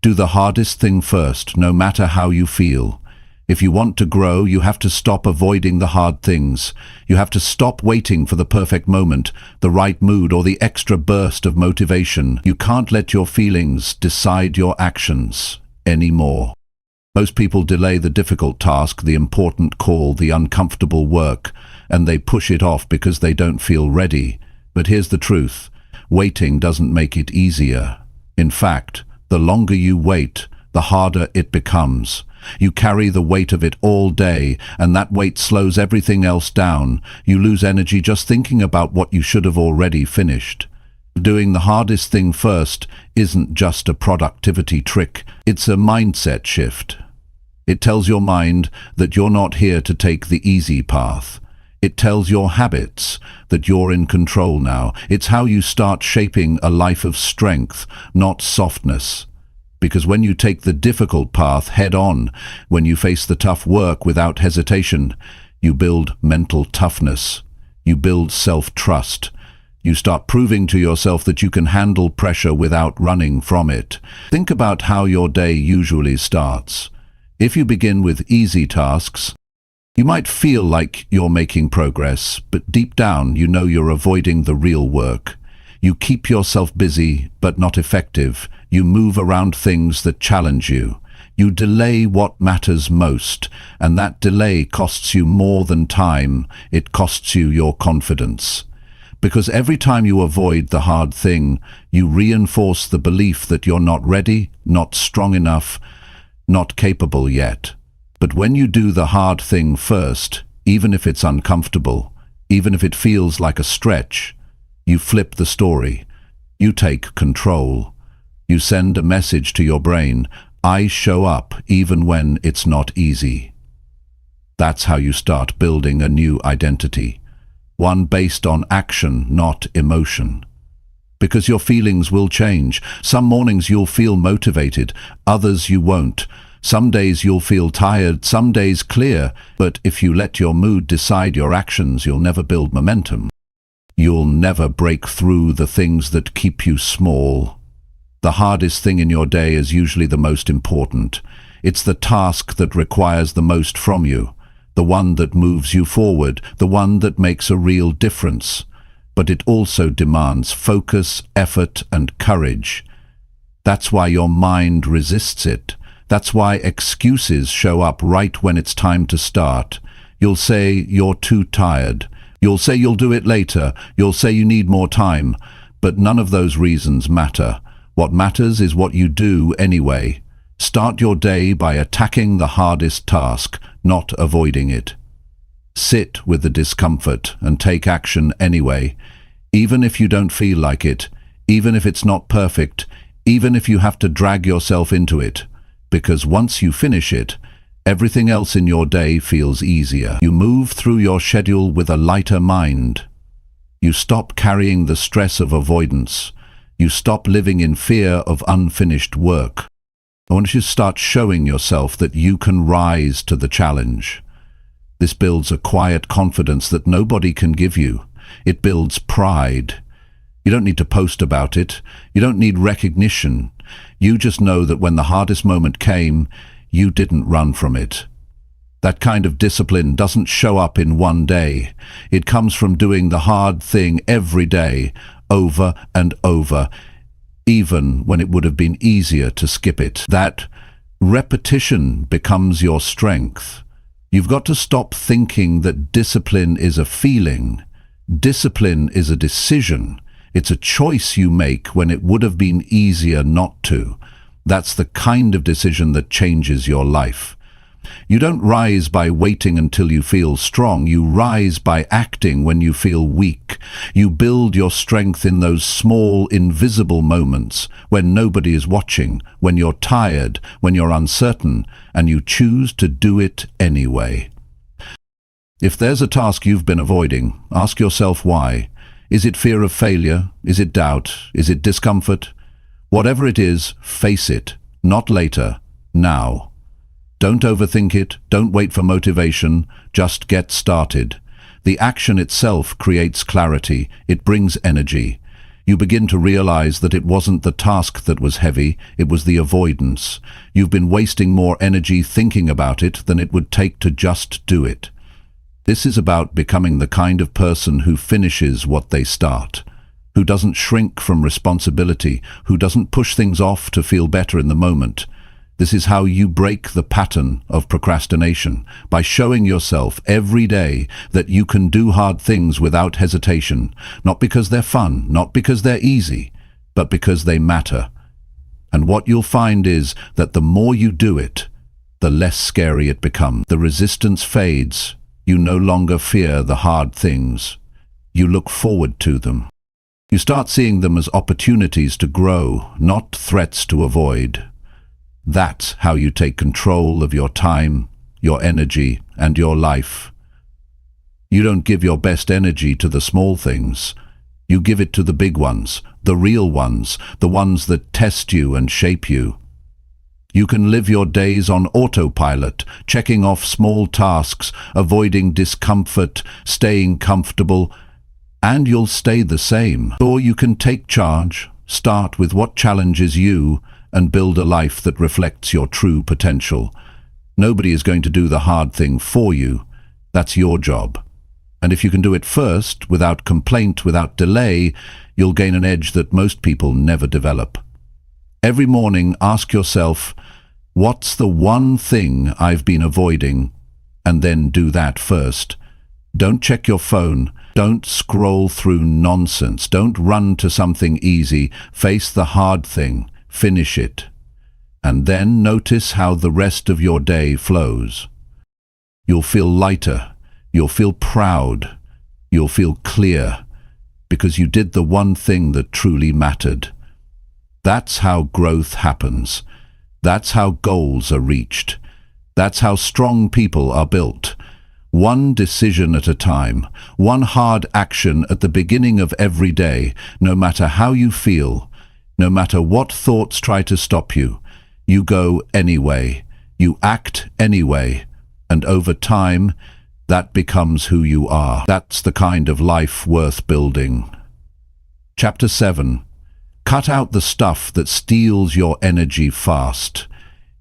Do the hardest thing first, no matter how you feel. If you want to grow, you have to stop avoiding the hard things. You have to stop waiting for the perfect moment, the right mood, or the extra burst of motivation. You can't let your feelings decide your actions anymore. Most people delay the difficult task, the important call, the uncomfortable work, and they push it off because they don't feel ready. But here's the truth. Waiting doesn't make it easier. In fact, the longer you wait, the harder it becomes. You carry the weight of it all day, and that weight slows everything else down. You lose energy just thinking about what you should have already finished. Doing the hardest thing first isn't just a productivity trick, it's a mindset shift. It tells your mind that you're not here to take the easy path. It tells your habits that you're in control now. It's how you start shaping a life of strength, not softness. Because when you take the difficult path head on, when you face the tough work without hesitation, you build mental toughness. You build self-trust. You start proving to yourself that you can handle pressure without running from it. Think about how your day usually starts. If you begin with easy tasks, you might feel like you're making progress, but deep down you know you're avoiding the real work. You keep yourself busy, but not effective. You move around things that challenge you. You delay what matters most, and that delay costs you more than time. It costs you your confidence. Because every time you avoid the hard thing, you reinforce the belief that you're not ready, not strong enough, not capable yet. But when you do the hard thing first, even if it's uncomfortable, even if it feels like a stretch, you flip the story. You take control. You send a message to your brain, I show up even when it's not easy. That's how you start building a new identity. One based on action, not emotion. Because your feelings will change. Some mornings you'll feel motivated, others you won't. Some days you'll feel tired, some days clear, but if you let your mood decide your actions, you'll never build momentum. You'll never break through the things that keep you small. The hardest thing in your day is usually the most important. It's the task that requires the most from you, the one that moves you forward, the one that makes a real difference. But it also demands focus, effort, and courage. That's why your mind resists it. That's why excuses show up right when it's time to start. You'll say you're too tired. You'll say you'll do it later. You'll say you need more time. But none of those reasons matter. What matters is what you do anyway. Start your day by attacking the hardest task, not avoiding it. Sit with the discomfort and take action anyway, even if you don't feel like it, even if it's not perfect, even if you have to drag yourself into it. Because once you finish it, everything else in your day feels easier. You move through your schedule with a lighter mind. You stop carrying the stress of avoidance. You stop living in fear of unfinished work. I want you to start showing yourself that you can rise to the challenge. This builds a quiet confidence that nobody can give you. It builds pride. You don't need to post about it. You don't need recognition. You just know that when the hardest moment came, you didn't run from it. That kind of discipline doesn't show up in one day. It comes from doing the hard thing every day, over and over, even when it would have been easier to skip it. That repetition becomes your strength. You've got to stop thinking that discipline is a feeling. Discipline is a decision. It's a choice you make when it would have been easier not to. That's the kind of decision that changes your life. You don't rise by waiting until you feel strong. You rise by acting when you feel weak. You build your strength in those small, invisible moments when nobody is watching, when you're tired, when you're uncertain, and you choose to do it anyway. If there's a task you've been avoiding, ask yourself why. Is it fear of failure? Is it doubt? Is it discomfort? Whatever it is, face it. Not later, now. Don't overthink it. Don't wait for motivation. Just get started. The action itself creates clarity. It brings energy. You begin to realize that it wasn't the task that was heavy, it was the avoidance. You've been wasting more energy thinking about it than it would take to just do it. This is about becoming the kind of person who finishes what they start, who doesn't shrink from responsibility, who doesn't push things off to feel better in the moment. This is how you break the pattern of procrastination, by showing yourself every day that you can do hard things without hesitation, not because they're fun, not because they're easy, but because they matter. And what you'll find is that the more you do it, the less scary it becomes. The resistance fades. You no longer fear the hard things. You look forward to them. You start seeing them as opportunities to grow, not threats to avoid. That's how you take control of your time, your energy, and your life. You don't give your best energy to the small things. You give it to the big ones, the real ones, the ones that test you and shape you. You can live your days on autopilot, checking off small tasks, avoiding discomfort, staying comfortable, and you'll stay the same. Or you can take charge, start with what challenges you, and build a life that reflects your true potential. Nobody is going to do the hard thing for you. That's your job. And if you can do it first, without complaint, without delay, you'll gain an edge that most people never develop. Every morning, ask yourself, what's the one thing I've been avoiding? And then do that first. Don't check your phone. Don't scroll through nonsense. Don't run to something easy. Face the hard thing. Finish it. And then notice how the rest of your day flows. You'll feel lighter. You'll feel proud. You'll feel clear. Because you did the one thing that truly mattered. That's how growth happens. That's how goals are reached. That's how strong people are built. One decision at a time, one hard action at the beginning of every day, no matter how you feel, no matter what thoughts try to stop you. You go anyway. You act anyway. And over time, that becomes who you are. That's the kind of life worth building. Chapter 7. Cut out the stuff that steals your energy fast.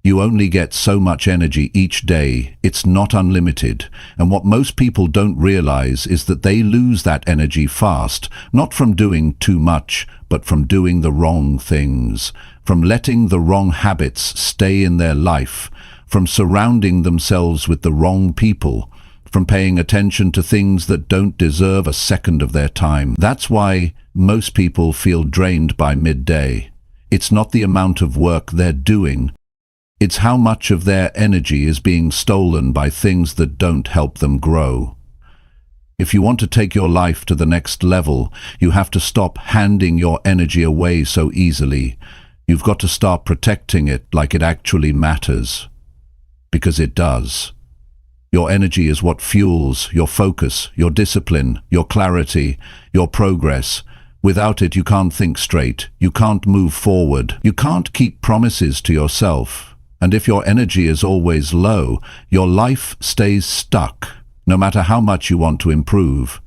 You only get so much energy each day. It's not unlimited. And what most people don't realize is that they lose that energy fast, not from doing too much, but from doing the wrong things, from letting the wrong habits stay in their life, from surrounding themselves with the wrong people, from paying attention to things that don't deserve a second of their time. That's why most people feel drained by midday. It's not the amount of work they're doing. It's how much of their energy is being stolen by things that don't help them grow. If you want to take your life to the next level, you have to stop handing your energy away so easily. You've got to start protecting it like it actually matters. Because it does. Your energy is what fuels your focus, your discipline, your clarity, your progress. Without it, you can't think straight. You can't move forward. You can't keep promises to yourself. And if your energy is always low, your life stays stuck, no matter how much you want to improve.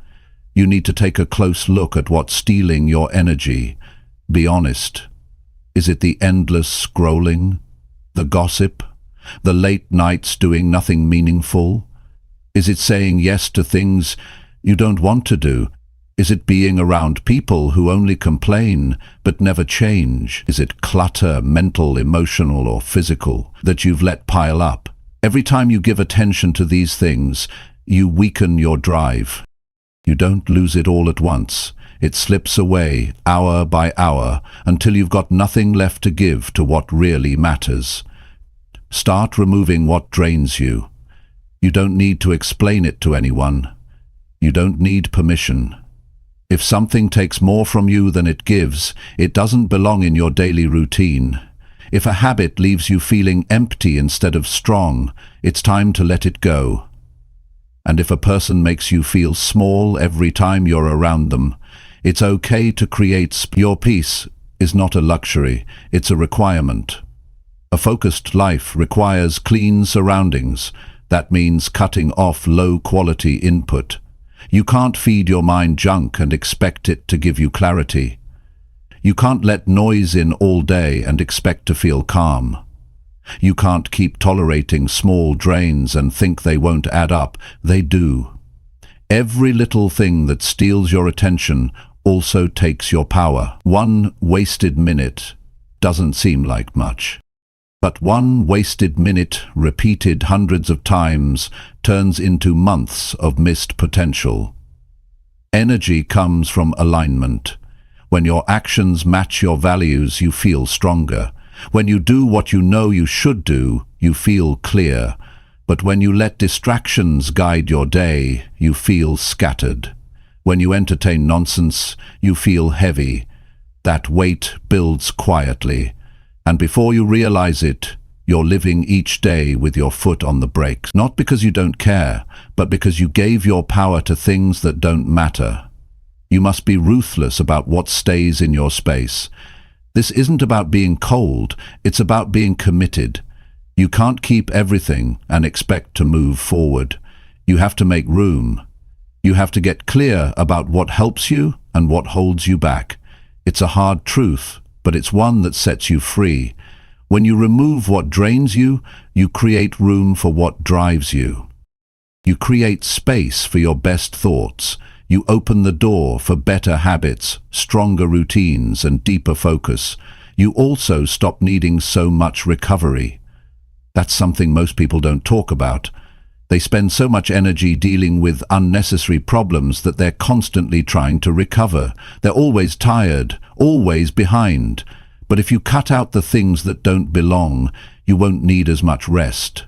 You need to take a close look at what's stealing your energy. Be honest. Is it the endless scrolling? The gossip? The late nights doing nothing meaningful? Is it saying yes to things you don't want to do? Is it being around people who only complain but never change? Is it clutter, mental, emotional, or physical, that you've let pile up? Every time you give attention to these things, you weaken your drive. You don't lose it all at once. It slips away, hour by hour, until you've got nothing left to give to what really matters. Start removing what drains you. You don't need to explain it to anyone. You don't need permission. If something takes more from you than it gives, it doesn't belong in your daily routine. If a habit leaves you feeling empty instead of strong, it's time to let it go. And if a person makes you feel small every time you're around them, it's okay to create your peace is not a luxury, it's a requirement. A focused life requires clean surroundings. That means cutting off low-quality input. You can't feed your mind junk and expect it to give you clarity. You can't let noise in all day and expect to feel calm. You can't keep tolerating small drains and think they won't add up. They do. Every little thing that steals your attention also takes your power. One wasted minute doesn't seem like much. But one wasted minute, repeated hundreds of times, turns into months of missed potential. Energy comes from alignment. When your actions match your values, you feel stronger. When you do what you know you should do, you feel clear. But when you let distractions guide your day, you feel scattered. When you entertain nonsense, you feel heavy. That weight builds quietly. And before you realize it, You're living each day with your foot on the brakes, not because you don't care, but because you gave your power to things that don't matter. You must be ruthless about what stays in your space. This isn't about being cold, it's about being committed. You can't keep everything and expect to move forward. You have to make room. You have to get clear about what helps you and what holds you back. It's a hard truth, but it's one that sets you free. When you remove what drains you, you create room for what drives you. You create space for your best thoughts. You open the door for better habits, stronger routines, and deeper focus. You also stop needing so much recovery. That's something most people don't talk about. They spend so much energy dealing with unnecessary problems that they're constantly trying to recover. They're always tired, always behind. But if you cut out the things that don't belong, you won't need as much rest.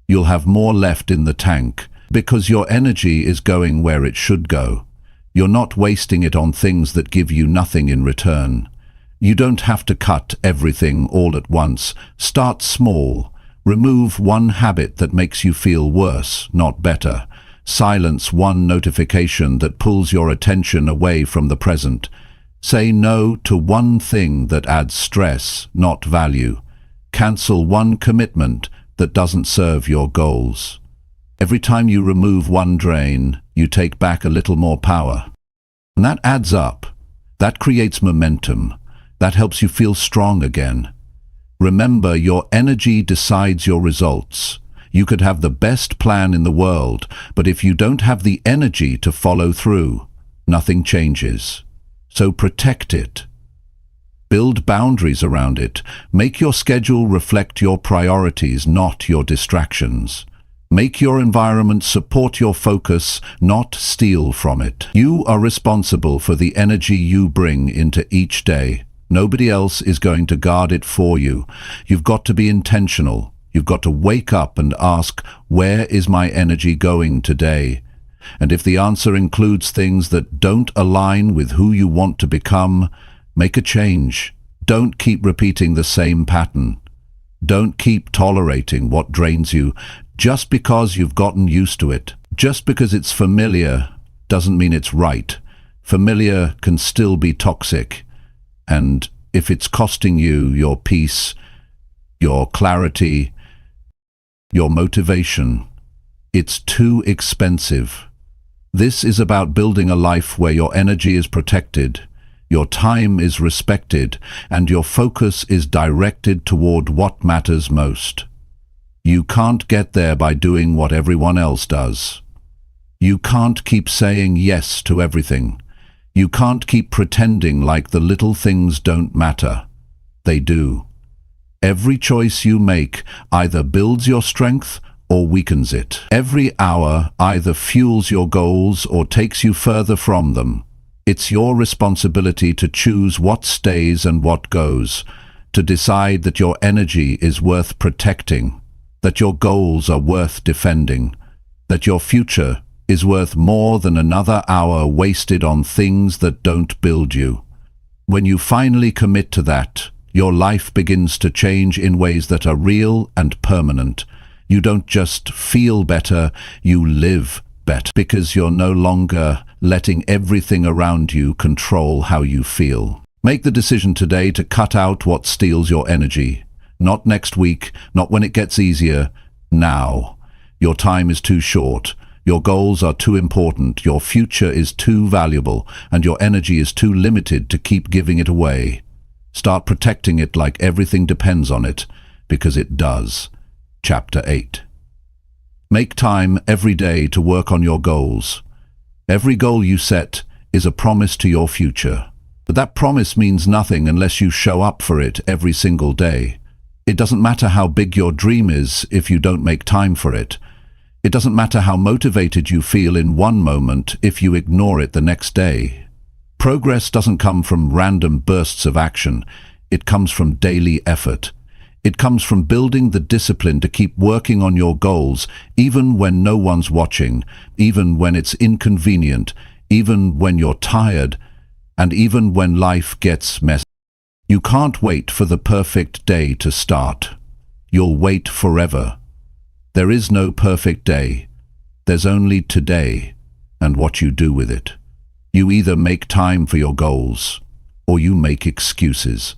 You'll have more left in the tank, because your energy is going where it should go. You're not wasting it on things that give you nothing in return. You don't have to cut everything all at once. Start small. Remove one habit that makes you feel worse, not better. Silence one notification that pulls your attention away from the present. Say no to one thing that adds stress, not value. Cancel one commitment that doesn't serve your goals. Every time you remove one drain, you take back a little more power. And that adds up. That creates momentum. That helps you feel strong again. Remember, your energy decides your results. You could have the best plan in the world, but if you don't have the energy to follow through, nothing changes. So protect it. Build boundaries around it. Make your schedule reflect your priorities, not your distractions. Make your environment support your focus, not steal from it. You are responsible for the energy you bring into each day. Nobody else is going to guard it for you. You've got to be intentional. You've got to wake up and ask, where is my energy going today? And if the answer includes things that don't align with who you want to become, make a change. Don't keep repeating the same pattern. Don't keep tolerating what drains you just because you've gotten used to it. Just because it's familiar doesn't mean it's right. Familiar can still be toxic. And if it's costing you your peace, your clarity, your motivation, it's too expensive. This is about building a life where your energy is protected, your time is respected, and your focus is directed toward what matters most. You can't get there by doing what everyone else does. You can't keep saying yes to everything. You can't keep pretending like the little things don't matter. They do. Every choice you make either builds your strength or weakens it. Every hour either fuels your goals or takes you further from them. It's your responsibility to choose what stays and what goes, to decide that your energy is worth protecting, that your goals are worth defending, that your future is worth more than another hour wasted on things that don't build you. When you finally commit to that, your life begins to change in ways that are real and permanent. You don't just feel better, you live better, because you're no longer letting everything around you control how you feel. Make the decision today to cut out what steals your energy. Not next week, not when it gets easier, now. Your time is too short. Your goals are too important, your future is too valuable, and your energy is too limited to keep giving it away. Start protecting it like everything depends on it, because it does. Chapter 8. Make time every day to work on your goals. Every goal you set is a promise to your future. But that promise means nothing unless you show up for it every single day. It doesn't matter how big your dream is if you don't make time for it. It doesn't matter how motivated you feel in one moment if you ignore it the next day. Progress doesn't come from random bursts of action. It comes from daily effort. It comes from building the discipline to keep working on your goals, even when no one's watching, even when it's inconvenient, even when you're tired, and even when life gets messy. You can't wait for the perfect day to start. you'll wait forever. There is no perfect day. There's only today and what you do with it. You either make time for your goals or you make excuses.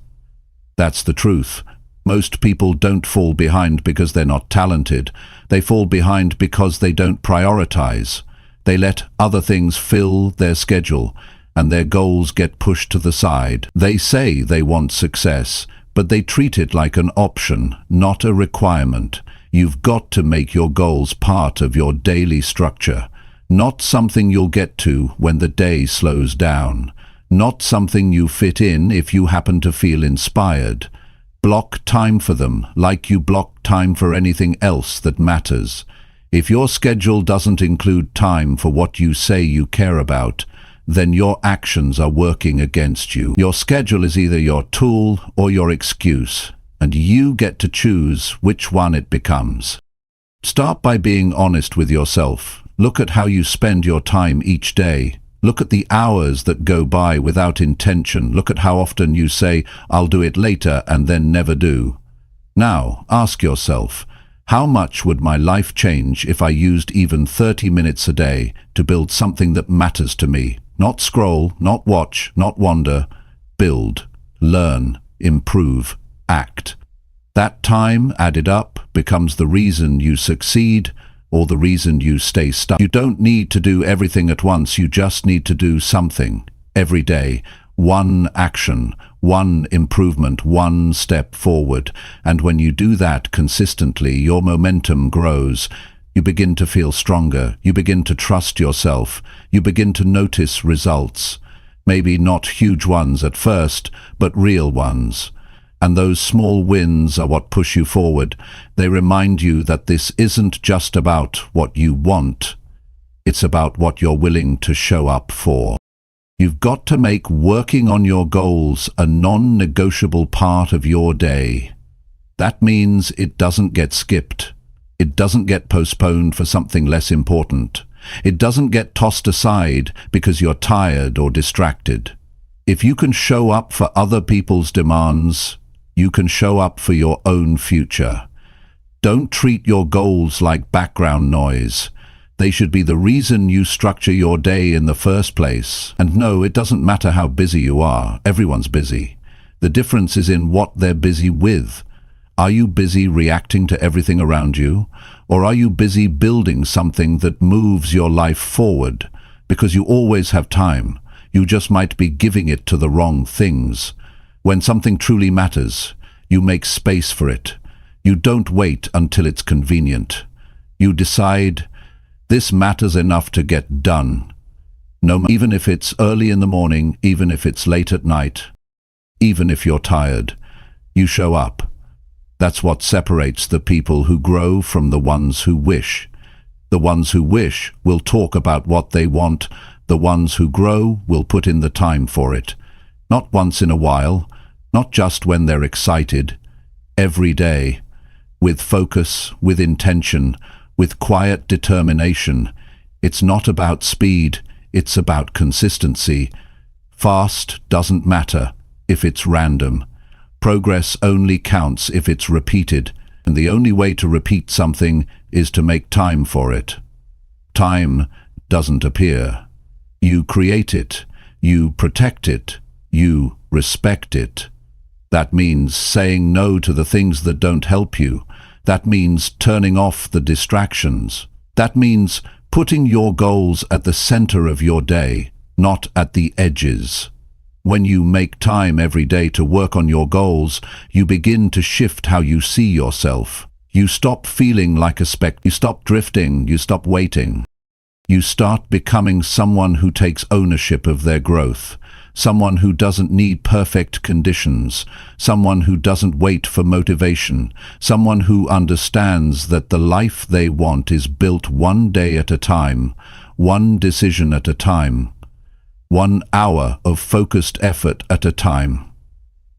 That's the truth. Most people don't fall behind because they're not talented. They fall behind because they don't prioritize. They let other things fill their schedule and their goals get pushed to the side. They say they want success, but they treat it like an option, not a requirement. You've got to make your goals part of your daily structure, not something you'll get to when the day slows down, not something you fit in if you happen to feel inspired. Block time for them like you block time for anything else that matters. If your schedule doesn't include time for what you say you care about, then your actions are working against you. Your schedule is either your tool or your excuse, and you get to choose which one it becomes. Start by being honest with yourself. Look at how you spend your time each day. Look at the hours that go by without intention. Look at how often you say, "I'll do it later," and then never do. Now, ask yourself, how much would my life change if I used even 30 minutes a day to build something that matters to me? Not scroll, not watch, not wander. Build, learn, improve, act. That time added up becomes the reason you succeed or the reason you stay stuck. You don't need to do everything at once. You just need to do something every day. One action, one improvement, one step forward. And when you do that consistently, your momentum grows. You begin to feel stronger. You begin to trust yourself. You begin to notice results. Maybe not huge ones at first, but real ones. And those small wins are what push you forward. They remind you that this isn't just about what you want. It's about what you're willing to show up for. You've got to make working on your goals a non-negotiable part of your day. That means it doesn't get skipped. It doesn't get postponed for something less important. It doesn't get tossed aside because you're tired or distracted. If you can show up for other people's demands, you can show up for your own future. Don't treat your goals like background noise. They should be the reason you structure your day in the first place. And no, it doesn't matter how busy you are. Everyone's busy. The difference is in what they're busy with. Are you busy reacting to everything around you? Or are you busy building something that moves your life forward? Because you always have time. You just might be giving it to the wrong things. When something truly matters, you make space for it. You don't wait until it's convenient. You decide, this matters enough to get done. Even if it's early in the morning, even if it's late at night, even if you're tired, you show up. That's what separates the people who grow from the ones who wish. The ones who wish will talk about what they want. The ones who grow will put in the time for it. Not once in a while, not just when they're excited. Every day, with focus, with intention, with quiet determination. It's not about speed, it's about consistency. Fast doesn't matter if it's random. Progress only counts if it's repeated, and the only way to repeat something is to make time for it. Time doesn't appear. You create it, you protect it, you respect it. That means saying no to the things that don't help you. That means turning off the distractions. That means putting your goals at the center of your day, not at the edges. When you make time every day to work on your goals, you begin to shift how you see yourself. You stop feeling like a speck. You stop drifting. You stop waiting. You start becoming someone who takes ownership of their growth. Someone who doesn't need perfect conditions, someone who doesn't wait for motivation, someone who understands that the life they want is built one day at a time, one decision at a time, 1 hour of focused effort at a time.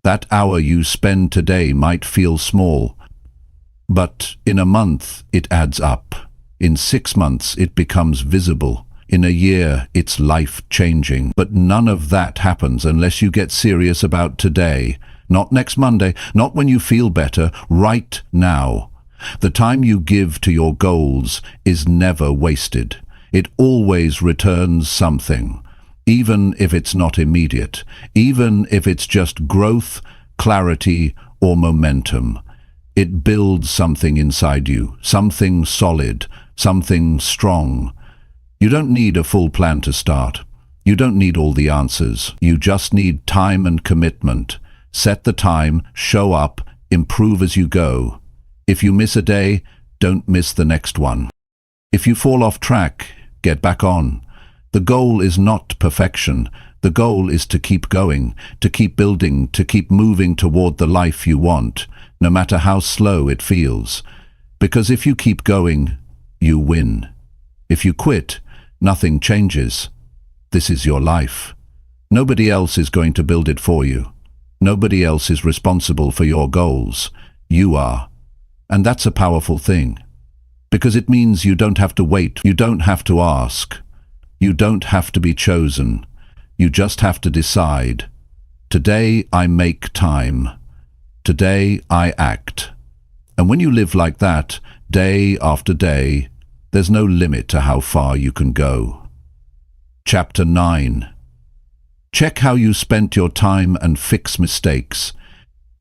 That hour you spend today might feel small, but in a month it adds up. In 6 months it becomes visible. In a year, it's life-changing. But none of that happens unless you get serious about today, Not next Monday, not when you feel better, right now. The time you give to your goals is never wasted. It always returns something, even if it's not immediate, even if it's just growth, clarity, or momentum. It builds something inside you, something solid, something strong. You don't need a full plan to start. You don't need all the answers. You just need time and commitment. Set the time, show up, improve as you go. If you miss a day, don't miss the next one. If you fall off track, get back on. The goal is not perfection. The goal is to keep going, to keep building, to keep moving toward the life you want, no matter how slow it feels. Because if you keep going, you win. If you quit, nothing changes. This is your life. Nobody else is going to build it for you. Nobody else is responsible for your goals. You are. And that's a powerful thing. Because it means you don't have to wait. You don't have to ask. You don't have to be chosen. You just have to decide. Today I make time. Today I act. And when you live like that, day after day, there's no limit to how far you can go. Chapter 9. Check how you spent your time and fix mistakes.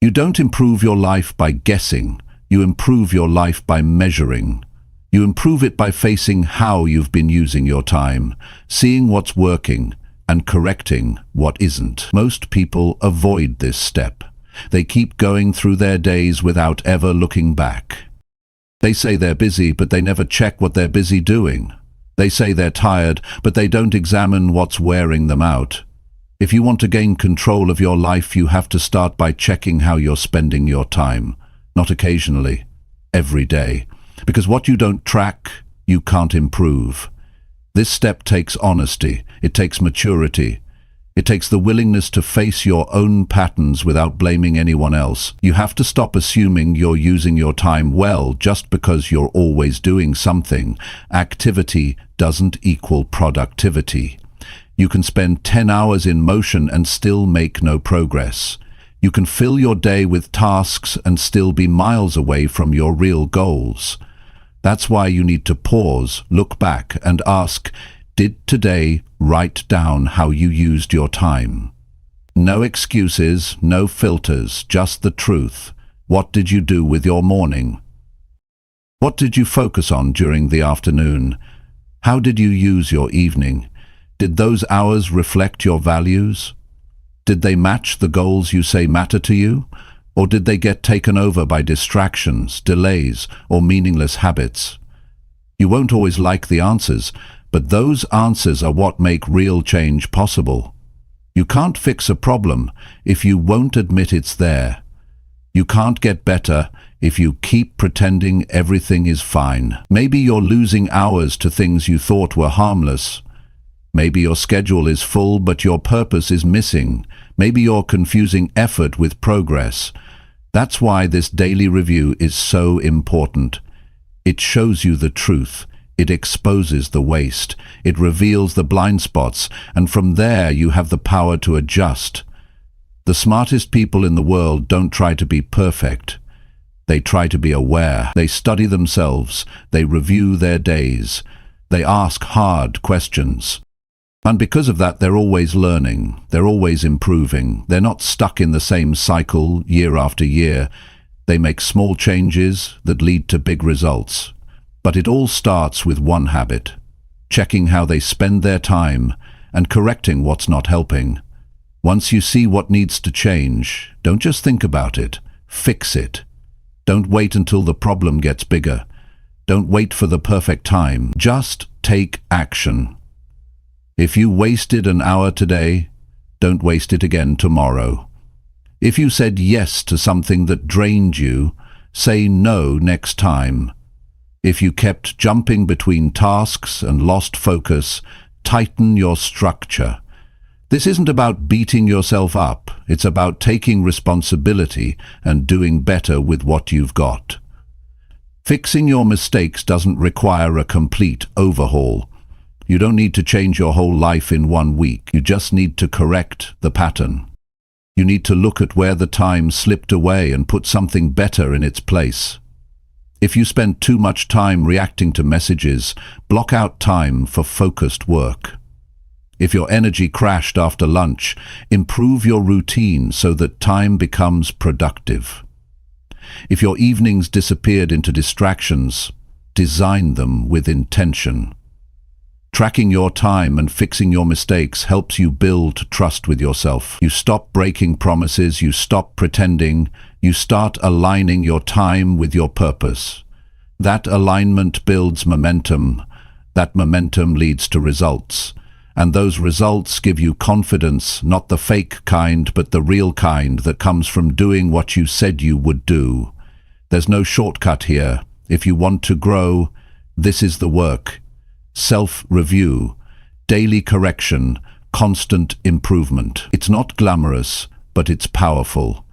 You don't improve your life by guessing. You improve your life by measuring. You improve it by facing how you've been using your time, seeing what's working, and correcting what isn't. Most people avoid this step. They keep going through their days without ever looking back. They say they're busy, but they never check what they're busy doing. They say they're tired, but they don't examine what's wearing them out. If you want to gain control of your life, you have to start by checking how you're spending your time. Not occasionally, every day. Because what you don't track, you can't improve. This step takes honesty. It takes maturity. It takes the willingness to face your own patterns without blaming anyone else. You have to stop assuming you're using your time well just because you're always doing something. Activity doesn't equal productivity. You can spend 10 hours in motion and still make no progress. You can fill your day with tasks and still be miles away from your real goals. That's why you need to pause, look back, and ask, did today write down how you used your time? No excuses, no filters, just the truth. What did you do with your morning? What did you focus on during the afternoon? How did you use your evening? Did those hours reflect your values? Did they match the goals you say matter to you? Or did they get taken over by distractions, delays, or meaningless habits? You won't always like the answers, but those answers are what make real change possible. You can't fix a problem if you won't admit it's there. You can't get better if you keep pretending everything is fine. Maybe you're losing hours to things you thought were harmless. Maybe your schedule is full but your purpose is missing. Maybe you're confusing effort with progress. That's why this daily review is so important. It shows you the truth. It exposes the waste. It reveals the blind spots, and from there you have the power to adjust. The smartest people in the world don't try to be perfect. They try to be aware. They study themselves. They review their days. They ask hard questions. And because of that, they're always learning. They're always improving. They're not stuck in the same cycle year after year. They make small changes that lead to big results. But it all starts with one habit: checking how they spend their time and correcting what's not helping. Once you see what needs to change, don't just think about it. Fix it. Don't wait until the problem gets bigger. Don't wait for the perfect time. Just take action. If you wasted an hour today, don't waste it again tomorrow. If you said yes to something that drained you, say no next time. If you kept jumping between tasks and lost focus, tighten your structure. This isn't about beating yourself up. It's about taking responsibility and doing better with what you've got. Fixing your mistakes doesn't require a complete overhaul. You don't need to change your whole life in 1 week. You just need to correct the pattern. You need to look at where the time slipped away and put something better in its place. If you spend too much time reacting to messages, block out time for focused work. If your energy crashed after lunch, improve your routine so that time becomes productive. If your evenings disappeared into distractions, design them with intention. Tracking your time and fixing your mistakes helps you build trust with yourself. You stop breaking promises, you stop pretending, you start aligning your time with your purpose. That alignment builds momentum. That momentum leads to results. And those results give you confidence, not the fake kind, but the real kind that comes from doing what you said you would do. There's no shortcut here. If you want to grow, this is the work. Self-review, daily correction, constant improvement. It's not glamorous, but it's powerful.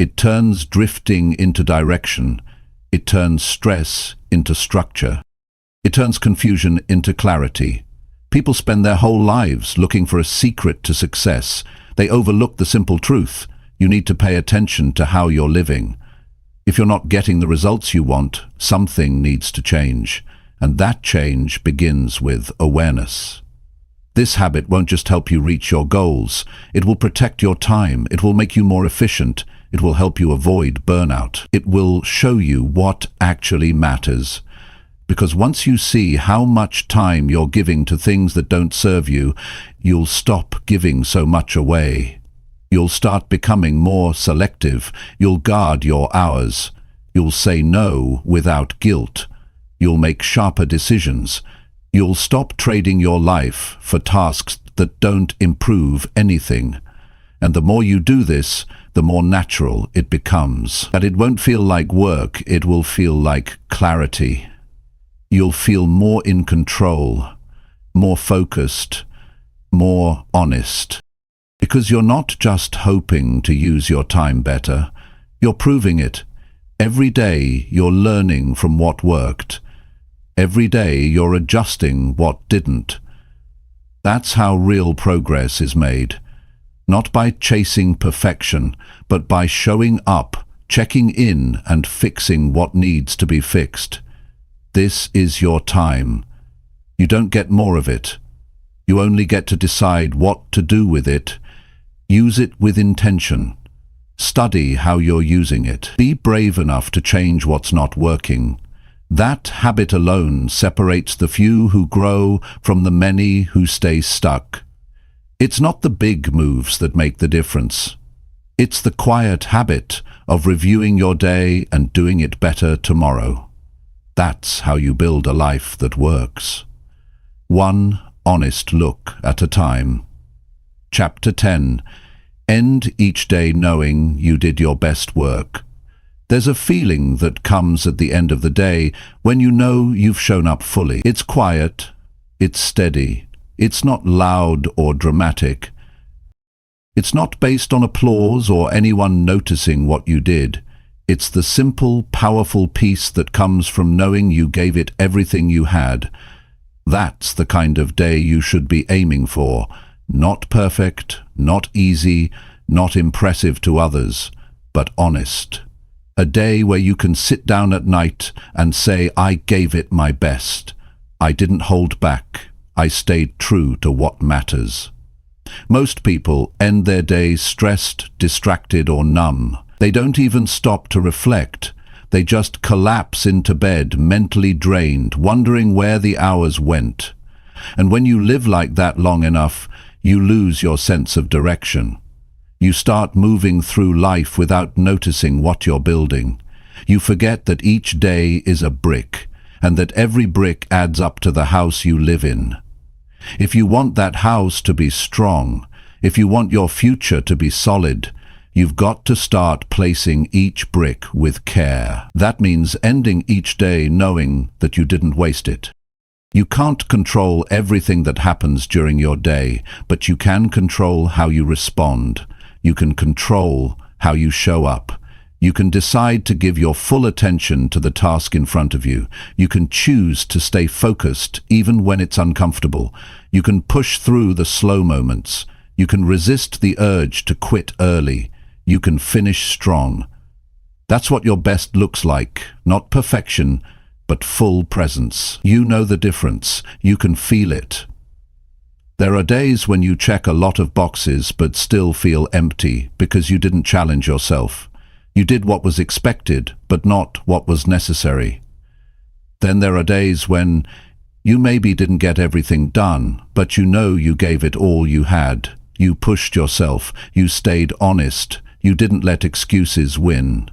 It turns drifting into direction. It turns stress into structure. It turns confusion into clarity. People spend their whole lives looking for a secret to success. They overlook the simple truth. You need to pay attention to how you're living. If you're not getting the results you want, something needs to change. And that change begins with awareness. This habit won't just help you reach your goals. It will protect your time. It will make you more efficient. It will help you avoid burnout. It will show you what actually matters. Because once you see how much time you're giving to things that don't serve you, you'll stop giving so much away. You'll start becoming more selective. You'll guard your hours. You'll say no without guilt. You'll make sharper decisions. You'll stop trading your life for tasks that don't improve anything. And the more you do this, the more natural it becomes. That it won't feel like work, it will feel like clarity. You'll feel more in control, more focused, more honest. Because you're not just hoping to use your time better, you're proving it. Every day you're learning from what worked. Every day you're adjusting what didn't. That's how real progress is made. Not by chasing perfection, but by showing up, checking in, and fixing what needs to be fixed. This is your time. You don't get more of it. You only get to decide what to do with it. Use it with intention. Study how you're using it. Be brave enough to change what's not working. That habit alone separates the few who grow from the many who stay stuck. It's not the big moves that make the difference. It's the quiet habit of reviewing your day and doing it better tomorrow. That's how you build a life that works. One honest look at a time. Chapter 10. End each day knowing you did your best work. There's a feeling that comes at the end of the day when you know you've shown up fully. It's quiet, it's steady, it's not loud or dramatic. It's not based on applause or anyone noticing what you did. It's the simple, powerful peace that comes from knowing you gave it everything you had. That's the kind of day you should be aiming for. Not perfect, not easy, not impressive to others, but honest. A day where you can sit down at night and say, I gave it my best. I didn't hold back. I stayed true to what matters. Most people end their days stressed, distracted, or numb. They don't even stop to reflect. They just collapse into bed, mentally drained, wondering where the hours went. And when you live like that long enough, you lose your sense of direction. You start moving through life without noticing what you're building. You forget that each day is a brick, and that every brick adds up to the house you live in. If you want that house to be strong, if you want your future to be solid, you've got to start placing each brick with care. That means ending each day knowing that you didn't waste it. You can't control everything that happens during your day, but you can control how you respond. You can control how you show up. You can decide to give your full attention to the task in front of you. You can choose to stay focused even when it's uncomfortable. You can push through the slow moments. You can resist the urge to quit early. You can finish strong. That's what your best looks like, not perfection, but full presence. You know the difference. You can feel it. There are days when you check a lot of boxes but still feel empty because you didn't challenge yourself. You did what was expected, but not what was necessary. Then there are days when you maybe didn't get everything done, but you know you gave it all you had. You pushed yourself. You stayed honest. You didn't let excuses win.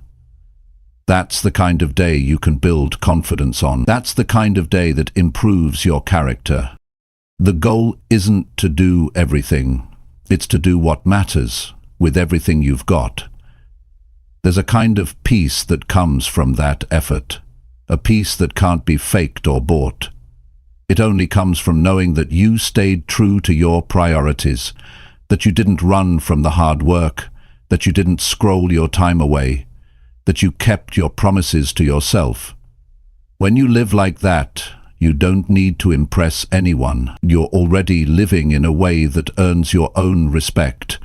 That's the kind of day you can build confidence on. That's the kind of day that improves your character. The goal isn't to do everything. It's to do what matters with everything you've got. There's a kind of peace that comes from that effort, a peace that can't be faked or bought. It only comes from knowing that you stayed true to your priorities, that you didn't run from the hard work, that you didn't scroll your time away, that you kept your promises to yourself. When you live like that, you don't need to impress anyone. You're already living in a way that earns your own respect.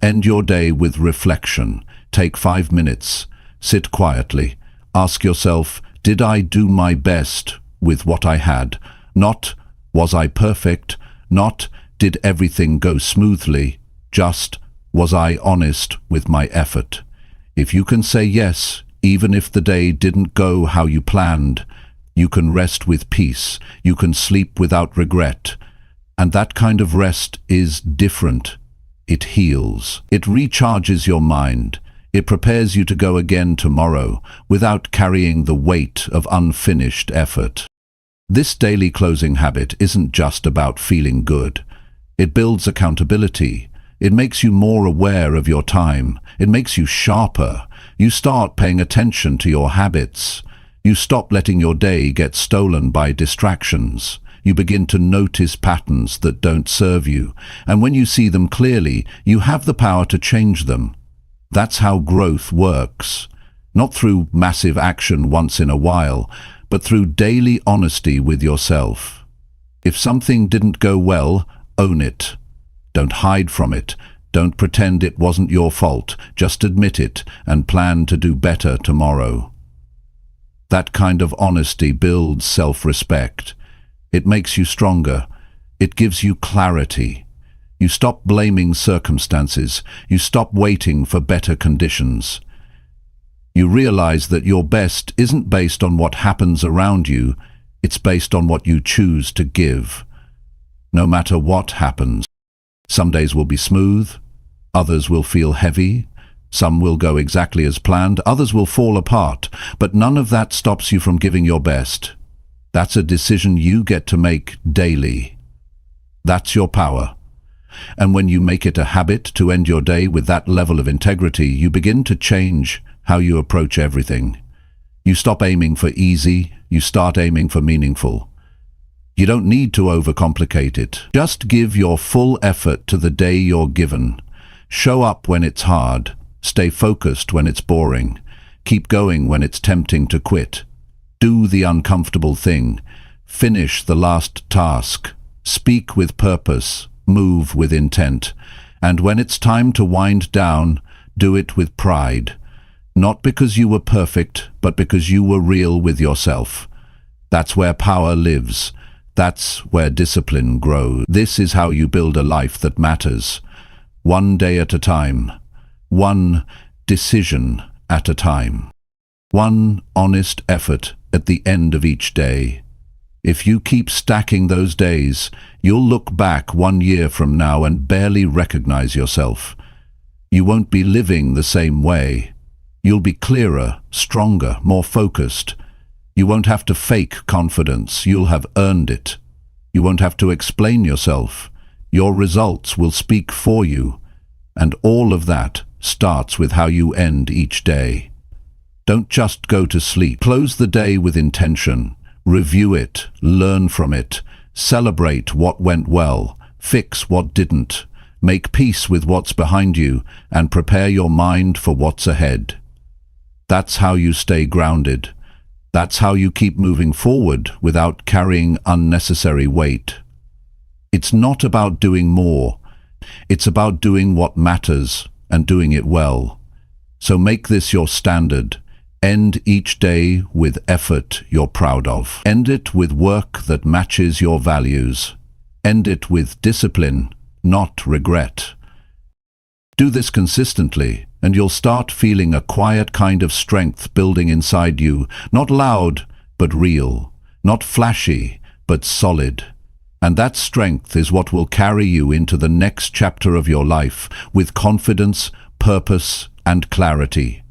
End your day with reflection. Take 5 minutes. Sit quietly. Ask yourself, did I do my best with what I had? Not, was I perfect? Not, did everything go smoothly? Just, was I honest with my effort? If you can say yes, even if the day didn't go how you planned, you can rest with peace. You can sleep without regret. And that kind of rest is different. It heals. It recharges your mind. It prepares you to go again tomorrow without carrying the weight of unfinished effort. This daily closing habit isn't just about feeling good. It builds accountability. It makes you more aware of your time. It makes you sharper. You start paying attention to your habits. You stop letting your day get stolen by distractions. You begin to notice patterns that don't serve you. And when you see them clearly, you have the power to change them. That's how growth works. Not through massive action once in a while, but through daily honesty with yourself. If something didn't go well, own it. Don't hide from it. Don't pretend it wasn't your fault. Just admit it and plan to do better tomorrow. That kind of honesty builds self-respect. It makes you stronger. It gives you clarity. You stop blaming circumstances. You stop waiting for better conditions. You realize that your best isn't based on what happens around you. It's based on what you choose to give. No matter what happens. Some days will be smooth. Others will feel heavy. Some will go exactly as planned, others will fall apart, but none of that stops you from giving your best. That's a decision you get to make daily. That's your power. And when you make it a habit to end your day with that level of integrity, you begin to change how you approach everything. You stop aiming for easy, you start aiming for meaningful. You don't need to overcomplicate it. Just give your full effort to the day you're given. Show up when it's hard. Stay focused when it's boring. Keep going when it's tempting to quit. Do the uncomfortable thing. Finish the last task. Speak with purpose. Move with intent. And when it's time to wind down, do it with pride. Not because you were perfect, but because you were real with yourself. That's where power lives. That's where discipline grows. This is how you build a life that matters. One day at a time. One decision at a time. One honest effort at the end of each day. If you keep stacking those days, you'll look back 1 year from now and barely recognize yourself. You won't be living the same way. You'll be clearer, stronger, more focused. You won't have to fake confidence. You'll have earned it. You won't have to explain yourself. Your results will speak for you. And all of that starts with how you end each day. Don't just go to sleep. Close the day with intention. Review it. Learn from it. Celebrate what went well. Fix what didn't. Make peace with what's behind you and prepare your mind for what's ahead. That's how you stay grounded. That's how you keep moving forward without carrying unnecessary weight. It's not about doing more. It's about doing what matters and doing it well. So make this your standard. End each day with effort you're proud of. End it with work that matches your values. End it with discipline, not regret. Do this consistently, and you'll start feeling a quiet kind of strength building inside you, not loud, but real, not flashy, but solid. And that strength is what will carry you into the next chapter of your life with confidence, purpose, and clarity.